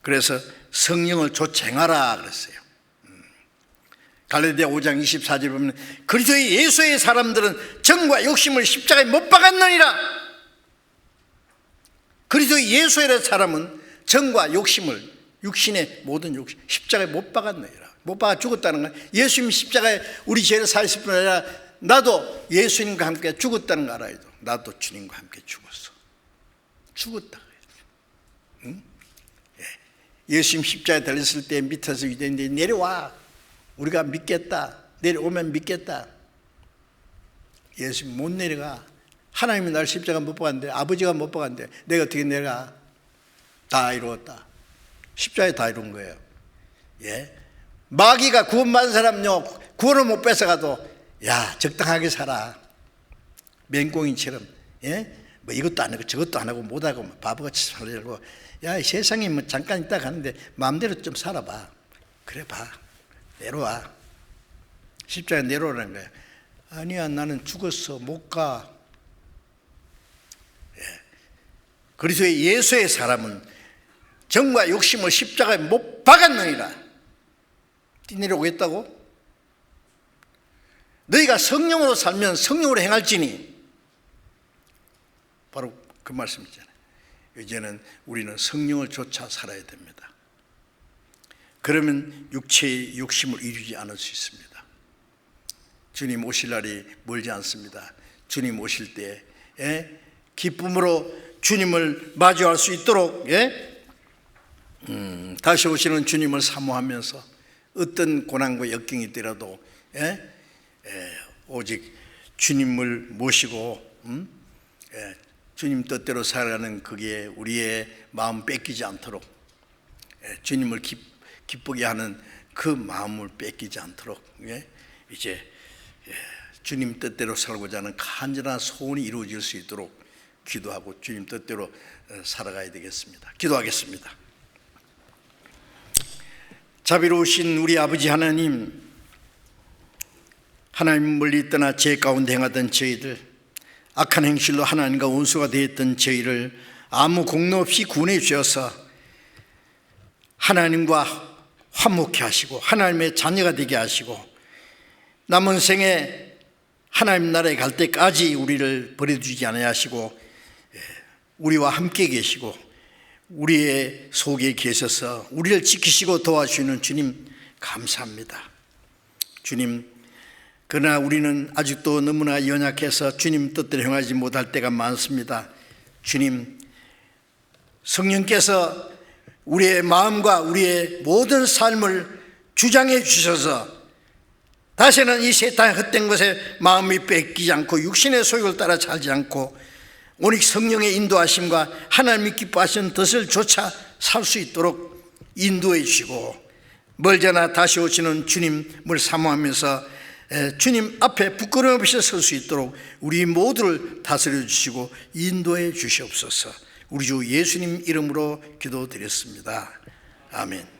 그래서 성령을 좇아 행하라 그랬어요. 갈라디아 5장 24절 보면 그리스도의 예수의 사람들은 정과 욕심을 십자가에 못 박았느니라. 그리스도의 예수의 사람은 정과 욕심을 육신의 모든 욕심 십자가에 못 박았느니라. 못 박아 죽었다는 건 예수님 십자가에 우리 죄를 사실 뿐 아니라 나도 예수님과 함께 죽었다는 거 알아야 돼. 나도 주님과 함께 죽었다. 예수님 십자가에 달렸을 때 밑에서 유대인들이 내려와. 우리가 믿겠다. 내려오면 믿겠다. 예수님 못 내려가. 하나님이 날 십자가 못 박았는데 아버지가 못 박았는데 내가 어떻게 내려가. 다 이루었다. 십자가에 다 이룬 거예요. 마귀가 구원받은 사람요 구원을 못 뺏어가도 야 적당하게 살아. 맹꽁이처럼 뭐 이것도 안 하고 저것도 안 하고 못하고 바보같이 살려고 야 세상에 뭐 잠깐 있다 가는데 마음대로 좀 살아봐. 그래 봐. 내려와. 십자가에 내려오라는 거야. 아니야 나는 죽었어 못 가. 그리스도의 예수의 사람은 정과 욕심을 십자가에 못 박았느니라. 뛰내려오겠다고? 너희가 성령으로 살면 성령으로 행할지니 바로 그 말씀이잖아요. 이제는 우리는 성령을 쫓아 살아야 됩니다. 그러면 육체의 욕심을 이루지 않을 수 있습니다. 주님 오실 날이 멀지 않습니다. 주님 오실 때 기쁨으로 주님을 마주할 수 있도록 다시 오시는 주님을 사모하면서 어떤 고난과 역경이 있더라도 오직 주님을 모시고 주님 뜻대로 살아가는 그게 우리의 마음 뺏기지 않도록 주님을 기쁘게 하는 그 마음을 뺏기지 않도록 이제 주님 뜻대로 살고자 하는 간절한 소원이 이루어질 수 있도록 기도하고 주님 뜻대로 살아가야 되겠습니다. 기도하겠습니다. 자비로우신 우리 아버지 하나님, 하나님 멀리 떠나 죄 가운데 행하던 저희들, 악한 행실로 하나님과 원수가 되었던 저희를 아무 공로 없이 구원해 주셔서 하나님과 화목케 하시고 하나님의 자녀가 되게 하시고 남은 생에 하나님 나라에 갈 때까지 우리를 버려두지 않아야 하시고 우리와 함께 계시고 우리의 속에 계셔서 우리를 지키시고 도와주시는 주님 감사합니다. 주님, 그러나 우리는 아직도 너무나 연약해서 주님 뜻대로 행하지 못할 때가 많습니다. 주님, 성령께서 우리의 마음과 우리의 모든 삶을 주장해 주셔서 다시는 이 세상의 헛된 것에 마음이 뺏기지 않고 육신의 소욕을 따라 살지 않고 오직 성령의 인도하심과 하나님이 기뻐하시는 뜻을 좇아 살 수 있도록 인도해 주시고 멀잖아 다시 오시는 주님을 사모하면서 주님 앞에 부끄러움 없이 설 수 있도록 우리 모두를 다스려 주시고 인도해 주시옵소서. 우리 주 예수님 이름으로 기도드렸습니다. 아멘.